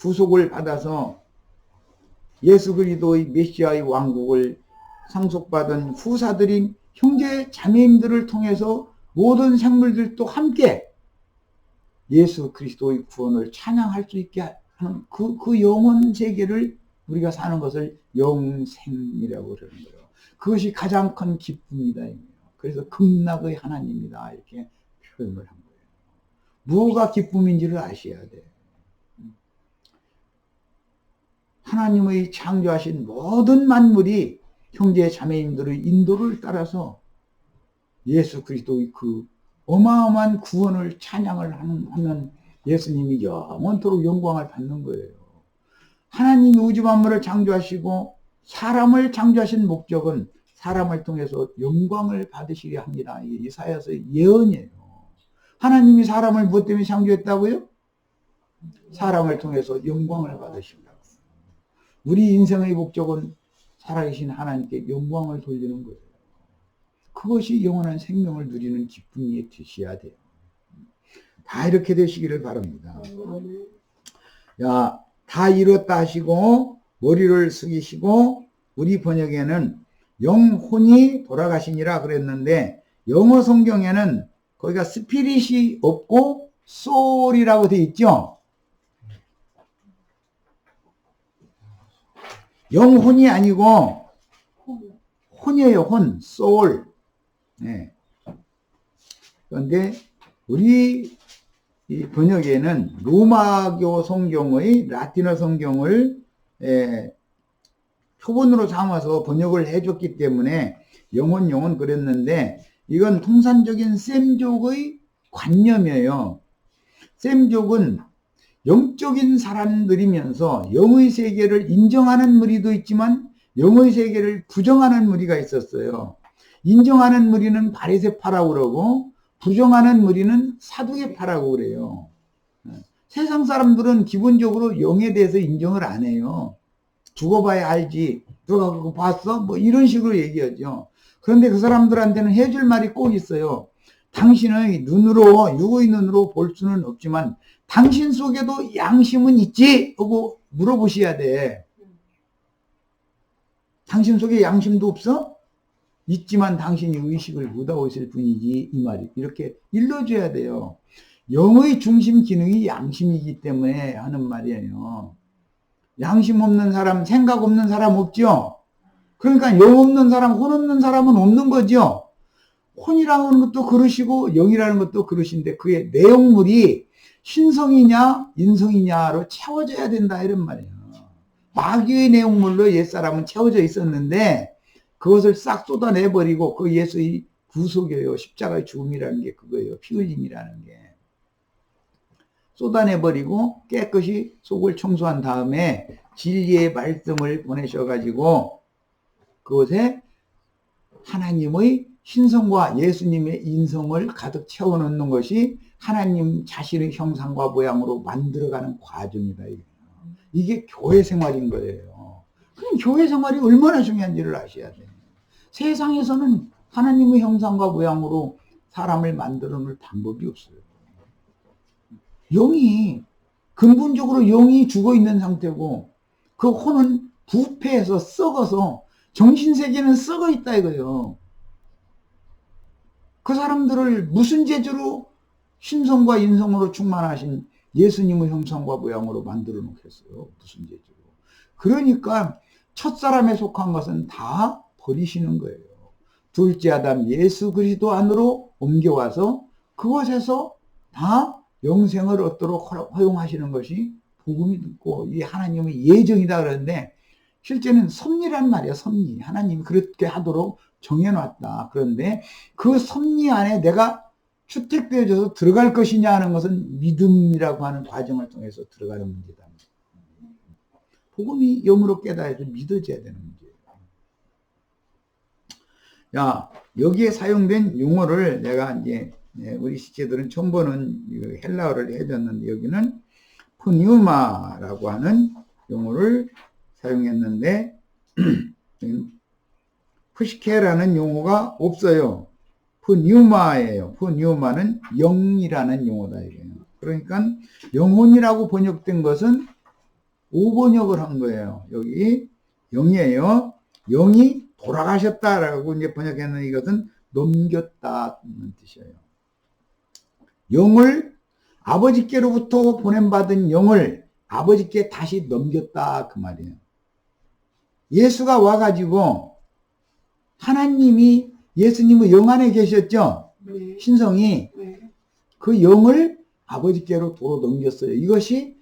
구속을 받아서 예수 그리스도의 메시아의 왕국을 상속받은 후사들인 형제 자매님들을 통해서 모든 생물들도 함께 예수 그리스도의 구원을 찬양할 수 있게 하는 그 영원 세계를 우리가 사는 것을 영생이라고 그러는 거예요. 그것이 가장 큰 기쁨이다. 그래서 극락의 하나님이다. 이렇게 표현을 한 거예요. 무엇가 기쁨인지를 아셔야 돼. 하나님의 창조하신 모든 만물이 형제 자매님들의 인도를 따라서 예수 그리스도의 그 어마어마한 구원을 찬양을 하면 예수님이 영원토록 영광을 받는 거예요. 하나님이 우주 만물을 창조하시고 사람을 창조하신 목적은 사람을 통해서 영광을 받으시려 합니다. 이게 이사야서의 예언이에요. 하나님이 사람을 무엇 때문에 창조했다고요? 사람을 통해서 영광을 받으시려고. 우리 인생의 목적은 살아계신 하나님께 영광을 돌리는 거예요. 그것이 영원한 생명을 누리는 기쁨이 되셔야 돼요. 다 이렇게 되시기를 바랍니다. 야, 다 이뤘다 하시고 머리를 숙이시고, 우리 번역에는 영혼이 돌아가시니라 그랬는데 영어 성경에는 거기가 스피릿이 없고 소울이라고 돼 있죠. 영혼이 아니고 혼이에요. 혼, 소울. 네. 그런데 우리 이 번역에는 로마교 성경의 라틴어 성경을 표본으로 삼아서 번역을 해줬기 때문에 영혼 그랬는데, 이건 통산적인 셈족의 관념이에요. 셈족은 영적인 사람들이면서 영의 세계를 인정하는 무리도 있지만 영의 세계를 부정하는 무리가 있었어요. 인정하는 무리는 바리새파라고 그러고 부정하는 무리는 사두개파라고 그래요. 세상 사람들은 기본적으로 영에 대해서 인정을 안 해요. 죽어봐야 알지. 누가 그거 봤어? 뭐 이런 식으로 얘기하죠. 그런데 그 사람들한테는 해줄 말이 꼭 있어요. 당신의 눈으로, 육의 눈으로 볼 수는 없지만 당신 속에도 양심은 있지? 하고 물어보셔야 돼. 당신 속에 양심도 없어? 있지만 당신이 의식을 못하고 있을 뿐이지, 이 말이. 이렇게 일러줘야 돼요. 영의 중심 기능이 양심이기 때문에 하는 말이에요. 양심 없는 사람, 생각 없는 사람 없죠? 그러니까 영 없는 사람, 혼 없는 사람은 없는 거죠? 혼이라는 것도 그릇이고 영이라는 것도 그릇인데 그의 내용물이 신성이냐 인성이냐로 채워져야 된다, 이런 말이에요. 마귀의 내용물로 옛사람은 채워져 있었는데 그것을 싹 쏟아내버리고, 그 예수의 구속이에요. 십자가의 죽음이라는 게 그거예요. 피 흘림이라는 게. 쏟아내버리고 깨끗이 속을 청소한 다음에 진리의 말씀을 보내셔가지고 그것에 하나님의 신성과 예수님의 인성을 가득 채워넣는 것이 하나님 자신의 형상과 모양으로 만들어가는 과정이다. 이게 교회 생활인 거예요. 그럼 교회 생활이 얼마나 중요한지를 아셔야 돼요. 세상에서는 하나님의 형상과 모양으로 사람을 만들어 놓을 방법이 없어요. 영이, 근본적으로 영이 죽어 있는 상태고 그 혼은 부패해서 썩어서 정신세계는 썩어 있다 이거예요. 그 사람들을 무슨 재주로 신성과 인성으로 충만하신 예수님의 형상과 모양으로 만들어 놓겠어요. 무슨 재주로. 그러니까 첫사람에 속한 것은 다 버리시는 거예요. 둘째 아담 예수 그리스도 안으로 옮겨와서 그것에서 다 영생을 얻도록 허용하시는 것이 복음이 있고 이 하나님의 예정이다 그러는데, 실제는 섭리란 말이야. 섭리. 하나님이 그렇게 하도록 정해놨다. 그런데 그 섭리 안에 내가 추택되어져서 들어갈 것이냐 하는 것은 믿음이라고 하는 과정을 통해서 들어가는 문제다. 복음이 영으로 깨달아서 믿어져야 되는 문제예요. 야, 여기에 사용된 용어를 내가 이제 우리 시체들은 처음 보는 헬라어를 해줬는데, 여기는 푸뉴마라고 하는 용어를 사용했는데 푸시케라는 용어가 없어요. 푸뉴마예요. 푸뉴마는 영이라는 용어다 이거예요. 그러니까 영혼이라고 번역된 것은 오번역을 한 거예요. 여기 영이에요. 영이 돌아가셨다라고 이제 번역했는데 이것은 넘겼다는 뜻이에요. 영을 아버지께로부터 보냄받은 영을 아버지께 다시 넘겼다 그 말이에요. 예수가 와가지고 하나님이 예수님의 영 안에 계셨죠? 네. 신성이. 네. 그 영을 아버지께로 도로 넘겼어요. 이것이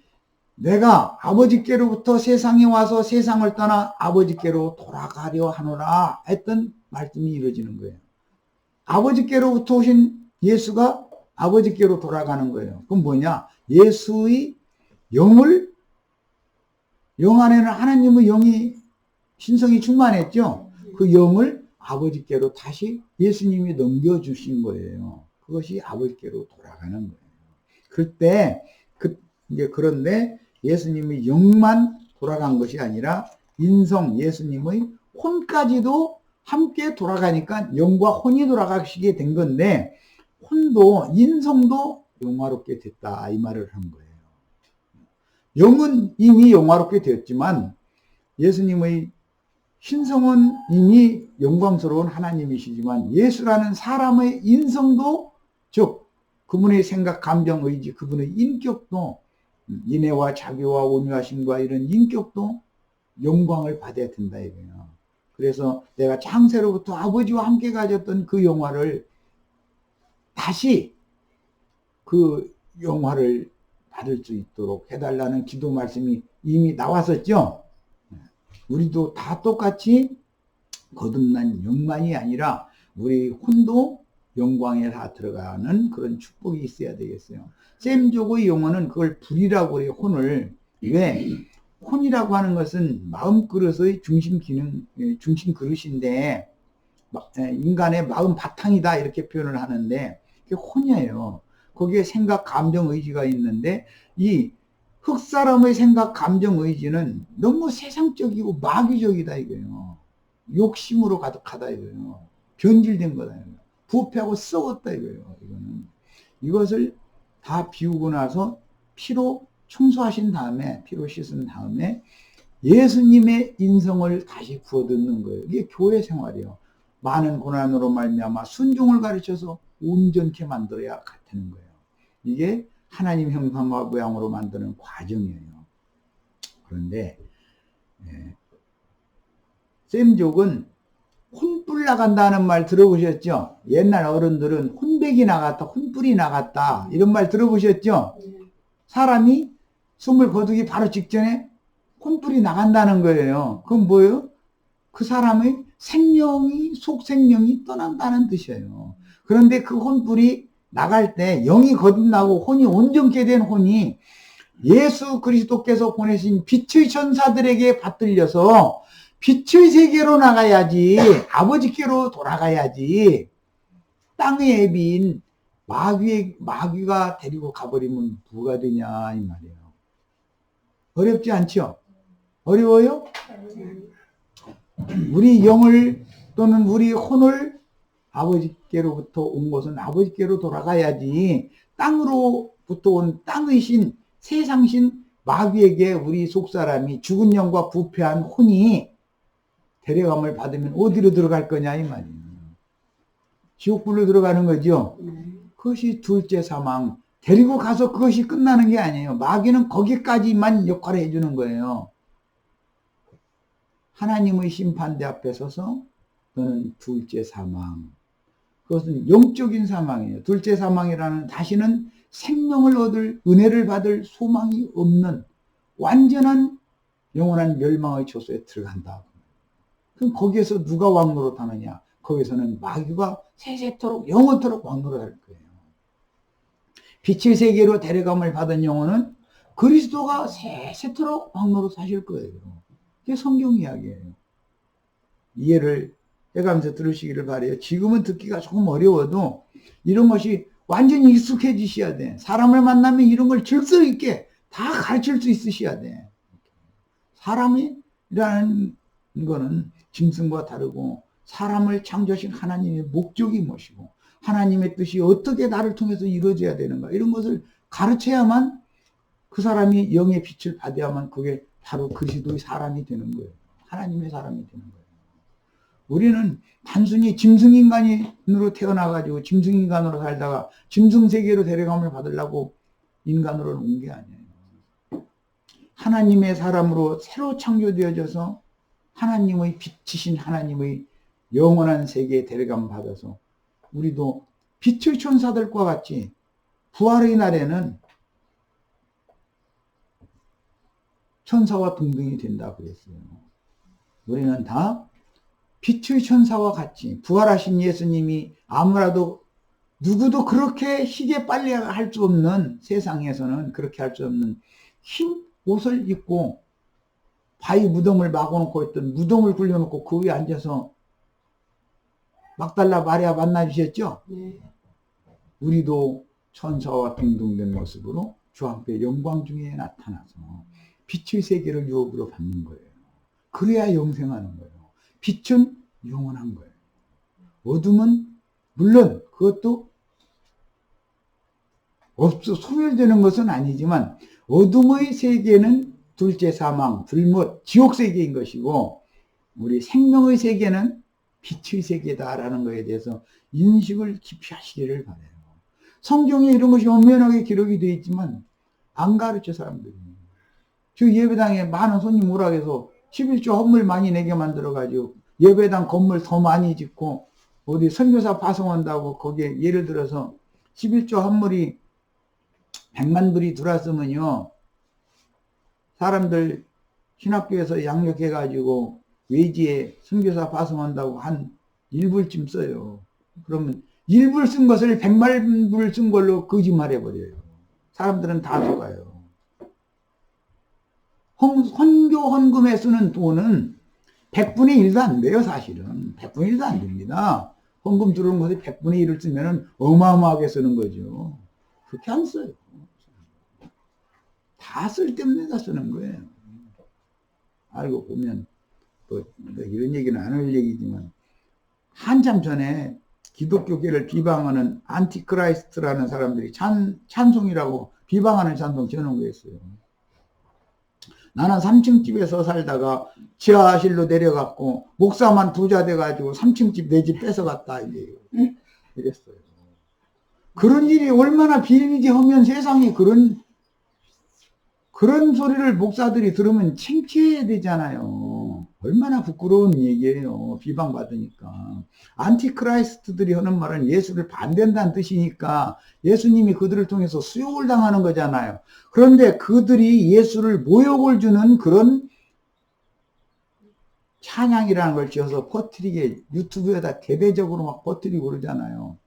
내가 아버지께로부터 세상에 와서 세상을 떠나 아버지께로 돌아가려 하노라 했던 말씀이 이루어지는 거예요. 아버지께로부터 오신 예수가 아버지께로 돌아가는 거예요. 그럼 뭐냐? 예수의 영을, 영 안에는 하나님의 영이, 신성이 충만했죠. 그 영을 아버지께로 다시 예수님이 넘겨주신 거예요. 그것이 아버지께로 돌아가는 거예요. 그때 이제 그런데 예수님의 영만 돌아간 것이 아니라 인성 예수님의 혼까지도 함께 돌아가니까 영과 혼이 돌아가시게 된 건데, 혼도 인성도 영화롭게 됐다 이 말을 한 거예요. 영은 이미 영화롭게 되었지만 예수님의 신성은 이미 영광스러운 하나님이시지만 예수라는 사람의 인성도, 즉 그분의 생각, 감정, 의지, 그분의 인격도, 인애와 자비와 온유하심과 이런 인격도 영광을 받아야 된다 이거예요. 그래서 내가 창세로부터 아버지와 함께 가졌던 그 영화를 다시 그 영화를 받을 수 있도록 해달라는 기도 말씀이 이미 나왔었죠. 우리도 다 똑같이 거듭난 영만이 아니라 우리 혼도 영광에 다 들어가는 그런 축복이 있어야 되겠어요. 셈족의 용어는 그걸 불이라고 그래요. 혼을. 왜? 혼이라고 하는 것은 마음 그릇의 중심 기능, 중심 그릇인데 인간의 마음 바탕이다 이렇게 표현을 하는데 그게 혼이에요. 거기에 생각, 감정, 의지가 있는데 이 흑사람의 생각, 감정, 의지는 너무 세상적이고 마귀적이다 이거예요. 욕심으로 가득하다 이거예요. 변질된 거다 이거예요. 부패하고 썩었다 이거예요. 이것을 다 비우고 나서 피로 청소하신 다음에, 피로 씻은 다음에 예수님의 인성을 다시 부어듣는 거예요. 이게 교회 생활이에요. 많은 고난으로 말미암아 순종을 가르쳐서 온전케 만들어야 되는 거예요. 이게 하나님 형상과 모양으로 만드는 과정이에요. 그런데 셈족은 혼불 나간다는 말 들어보셨죠? 옛날 어른들은 혼백이 나갔다, 혼불이 나갔다 이런 말 들어보셨죠? 사람이 숨을 거두기 바로 직전에 혼불이 나간다는 거예요. 그건 뭐예요? 그 사람의 생명이, 속생명이 떠난다는 뜻이에요. 그런데 그 혼불이 나갈 때 영이 거듭나고 혼이 온전케 된 혼이 예수 그리스도께서 보내신 빛의 천사들에게 받들려서 빛의 세계로 나가야지, 아버지께로 돌아가야지. 땅의 애비인 마귀가 데리고 가버리면 뭐가 되냐 이 말이에요. 어렵지 않죠? 어려워요? 우리 영을 또는 우리 혼을 아버지께로부터 온 것은 아버지께로 돌아가야지, 땅으로부터 온 땅의 신, 세상신 마귀에게 우리 속사람이 죽은 영과 부패한 혼이 데려감을 받으면 어디로 들어갈 거냐 이 말이에요. 지옥불로 들어가는 거죠. 그것이 둘째 사망. 데리고 가서 그것이 끝나는 게 아니에요. 마귀는 거기까지만 역할을 해주는 거예요. 하나님의 심판대 앞에 서서 너는 둘째 사망. 그것은 영적인 사망이에요. 둘째 사망이라는 다시는 생명을 얻을, 은혜를 받을 소망이 없는 완전한 영원한 멸망의 초소에 들어간다. 그럼 거기에서 누가 왕노릇하느냐? 거기서는 마귀가 세세토록 영원토록 왕노릇할 거예요. 빛의 세계로 데려감을 받은 영혼은 그리스도가 세세토록 왕노릇하실 거예요. 이게 성경 이야기예요. 이해를 해가면서 들으시기를 바라요. 지금은 듣기가 조금 어려워도 이런 것이 완전히 익숙해지셔야 돼. 사람을 만나면 이런 걸 질서 있게 다 가르칠 수 있으셔야 돼. 사람이라는 거는 짐승과 다르고 사람을 창조하신 하나님의 목적이 무엇이고 하나님의 뜻이 어떻게 나를 통해서 이루어져야 되는가 이런 것을 가르쳐야만 그 사람이 영의 빛을 받아야만 그게 바로 그리스도의 사람이 되는 거예요. 하나님의 사람이 되는 거예요. 우리는 단순히 짐승인간으로 태어나가지고 짐승인간으로 살다가 짐승세계로 데려감을 받으려고 인간으로 온 게 아니에요. 하나님의 사람으로 새로 창조되어져서 하나님의 빛이신 하나님의 영원한 세계에 데려감 받아서 우리도 빛의 천사들과 같이 부활의 날에는 천사와 동등이 된다 그랬어요. 우리는 다 빛의 천사와 같이 부활하신 예수님이 아무라도 누구도 그렇게 희게 빨리 할 수 없는, 세상에서는 그렇게 할 수 없는 흰 옷을 입고 바위 무덤을 막아놓고 있던 무덤을 굴려놓고 그 위에 앉아서 막달라 마리아 만나주셨죠? 네. 우리도 천사와 동등된 모습으로 주 앞에 영광 중에 나타나서 빛의 세계를 유업으로 받는 거예요. 그래야 영생하는 거예요. 빛은 영원한 거예요. 어둠은 물론 그것도 소멸되는 것은 아니지만 어둠의 세계는 둘째 사망, 불못, 지옥 세계인 것이고 우리 생명의 세계는 빛의 세계다라는 것에 대해서 인식을 깊이 하시기를 바라요. 성경에 이런 것이 엄연하게 기록이 되어 있지만 안 가르쳐 사람들이. 저 예배당에 많은 손님 오라고 해서 11조 헌물 많이 내게 만들어가지고 예배당 건물 더 많이 짓고 어디 선교사 파송한다고 거기에 예를 들어서 11조 헌물이 100만 불이 들어왔으면요. 사람들 신학교에서 양육해가지고 외지에 선교사 파송한다고 한 1불쯤 써요. 그러면 1불 쓴 것을 100만 불 쓴 걸로 거짓말해버려요. 사람들은 다 속아요. 선교 헌금에 쓰는 돈은 100분의 1도 안 돼요, 사실은. 100분의 1도 안 됩니다. 헌금 들어오는 것에 100분의 1을 쓰면 어마어마하게 쓰는 거죠. 그렇게 안 써요. 다 쓸데없는 데다 쓰는 거예요. 알고 보면, 뭐 이런 얘기는 안 할 얘기지만, 한참 전에 기독교계를 비방하는 안티크라이스트라는 사람들이 찬송이라고 비방하는 찬송 지어놓은 거 있어요. 나는 3층 집에서 살다가 지하실로 내려갔고 목사만 부자 돼가지고 3층 집 내 집 뺏어갔다 이랬어요. 그런 일이 얼마나 비일비재하면 세상에 그런 소리를 목사들이 들으면 창피해야 되잖아요. 얼마나 부끄러운 얘기예요. 비방받으니까. 안티크라이스트들이 하는 말은 예수를 반대한다는 뜻이니까 예수님이 그들을 통해서 수욕을 당하는 거잖아요. 그런데 그들이 예수를 모욕을 주는 그런 찬양이라는 걸 지어서 퍼뜨리게 유튜브에다 대대적으로 막 퍼뜨리고 그러잖아요.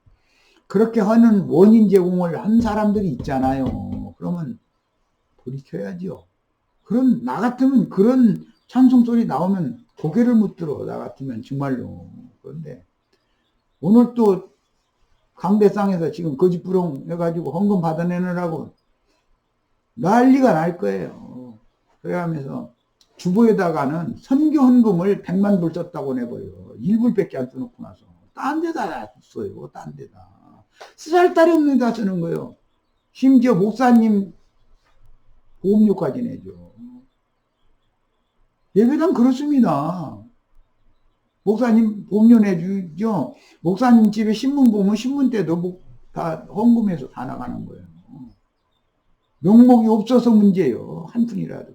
그렇게 하는 원인 제공을 한 사람들이 있잖아요. 그러면 돌이켜야죠. 그럼 나 같으면 그런 찬송 소리 나오면 고개를 못 들어. 나 같으면 정말로. 그런데 오늘 또 강대상에서 지금 거짓부렁 해가지고 헌금 받아내느라고 난리가 날 거예요. 그래 하면서 주보에다가는 선교 헌금을 100만 불 썼다고 내버려요. 1불밖에 안 써놓고 나서. 딴 데다 써요. 딴 데다. 쓰잘데기 없는 데다 쓰는 거예요. 심지어 목사님 보험료까지 내죠. 예배당 그렇습니다. 목사님 보험료 내주죠. 목사님 집에 신문 보면 신문 때도 다 헌금해서 다 나가는 거예요. 명목이 없어서 문제예요. 한 푼이라도.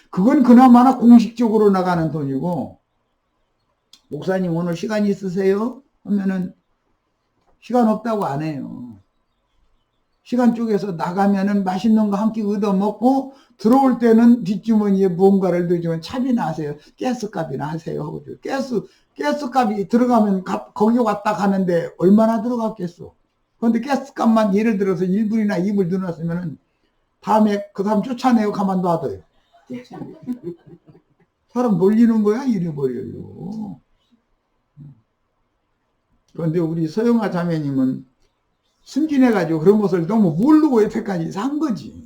그건 그나마나 공식적으로 나가는 돈이고, 목사님 오늘 시간 있으세요? 하면은 시간 없다고 안 해요. 시간 쪽에서 나가면은 맛있는 거 한 끼 얻어먹고 들어올 때는 뒷주머니에 무언가를 넣어주면 차비나 하세요. 가스값이나 하세요. 하고 가스값이 들어가면 거기 왔다 가는데 얼마나 들어갔겠어. 그런데 가스값만 예를 들어서 1불이나 2불 넣어놨으면은 다음에 그 사람 쫓아내요. 가만둬둬요. 사람 놀리는 거야? 이래버려요. 그런데 우리 서영아 자매님은 순진해가지고 그런 것을 너무 모르고 여태까지 산 거지.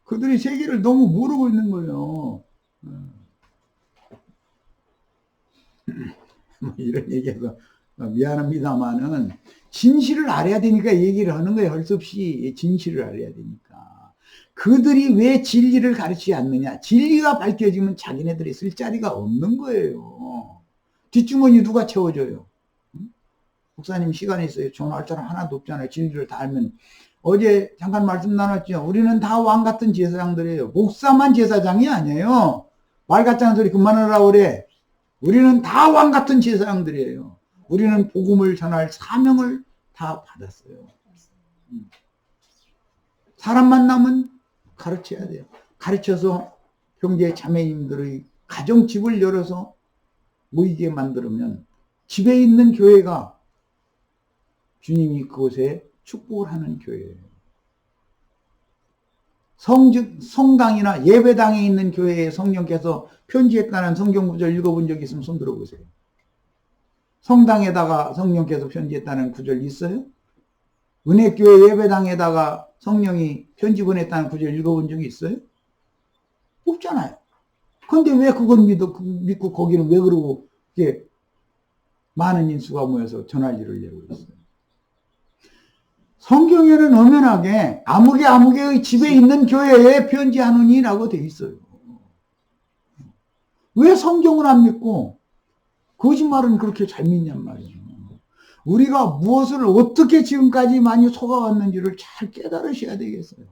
그들이 세계를 너무 모르고 있는 거예요. 이런 얘기해서 미안합니다만은 진실을 알아야 되니까 얘기를 하는 거예요. 할 수 없이 진실을 알아야 되니까. 그들이 왜 진리를 가르치지 않느냐. 진리가 밝혀지면 자기네들이 쓸 자리가 없는 거예요. 뒷주머니 누가 채워줘요. 목사님 시간이 있어요. 전화할 사람 하나도 없잖아요. 진리를 다 알면. 어제 잠깐 말씀 나눴죠. 우리는 다 왕 같은 제사장들이에요. 목사만 제사장이 아니에요. 말 같지 않은 소리 그만하라고 그래. 우리는 다 왕 같은 제사장들이에요. 우리는 복음을 전할 사명을 다 받았어요. 사람 만나면 가르쳐야 돼요. 가르쳐서 형제 자매님들의 가정집을 열어서 모이게 만들면 집에 있는 교회가 주님이 그곳에 축복을 하는 교회예요. 성당이나 예배당에 있는 교회에 성령께서 편지했다는 성경 구절 읽어본 적 있으면 손 들어보세요. 성당에다가 성령께서 편지했다는 구절 있어요? 은혜교회 예배당에다가 성령이 편지 보냈다는 구절 읽어본 적이 있어요? 없잖아요. 근데 왜 그걸 믿고 거기는 왜 그러고 이게 많은 인수가 모여서 전할 일을 내고 있어요? 성경에는 엄연하게 아무개의 집에 있는 교회에 편지하느니라고 돼 있어요. 왜 성경을 안 믿고 거짓말은 그렇게 잘 믿냔 말이에요. 우리가 무엇을 어떻게 지금까지 많이 속아왔는지를 잘 깨달으셔야 되겠어요.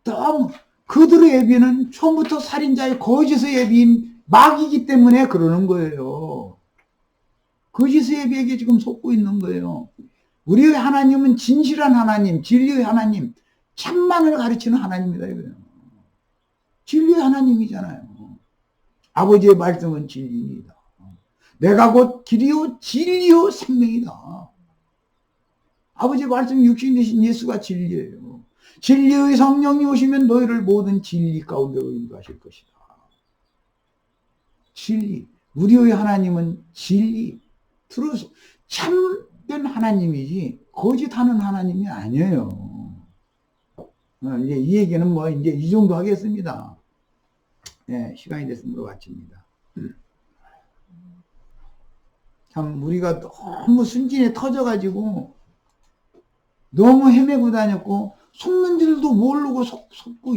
너무 그들의 예비는 처음부터 살인자의 거짓의 예비인 마귀이기 때문에 그러는 거예요. 거짓의 예비에게 지금 속고 있는 거예요. 우리의 하나님은 진실한 하나님, 진리의 하나님, 참만을 가르치는 하나님이다 이거예요. 진리의 하나님이잖아요. 아버지의 말씀은 진리입니다. 내가 곧 길이요 진리요 생명이다. 아버지의 말씀 육신 되신 예수가 진리예요. 진리의 성령이 오시면 너희를 모든 진리 가운데로 인도하실 것이다. 진리. 우리의 하나님은 진리. 들어서 참된 하나님이지 거짓하는 하나님이 아니에요. 이제 이 얘기는 뭐 이제 이 정도 하겠습니다. 네, 시간이 됐으므로 마칩니다. 참 우리가 너무 순진에 터져가지고 너무 헤매고 다녔고 속는 줄도 모르고 속고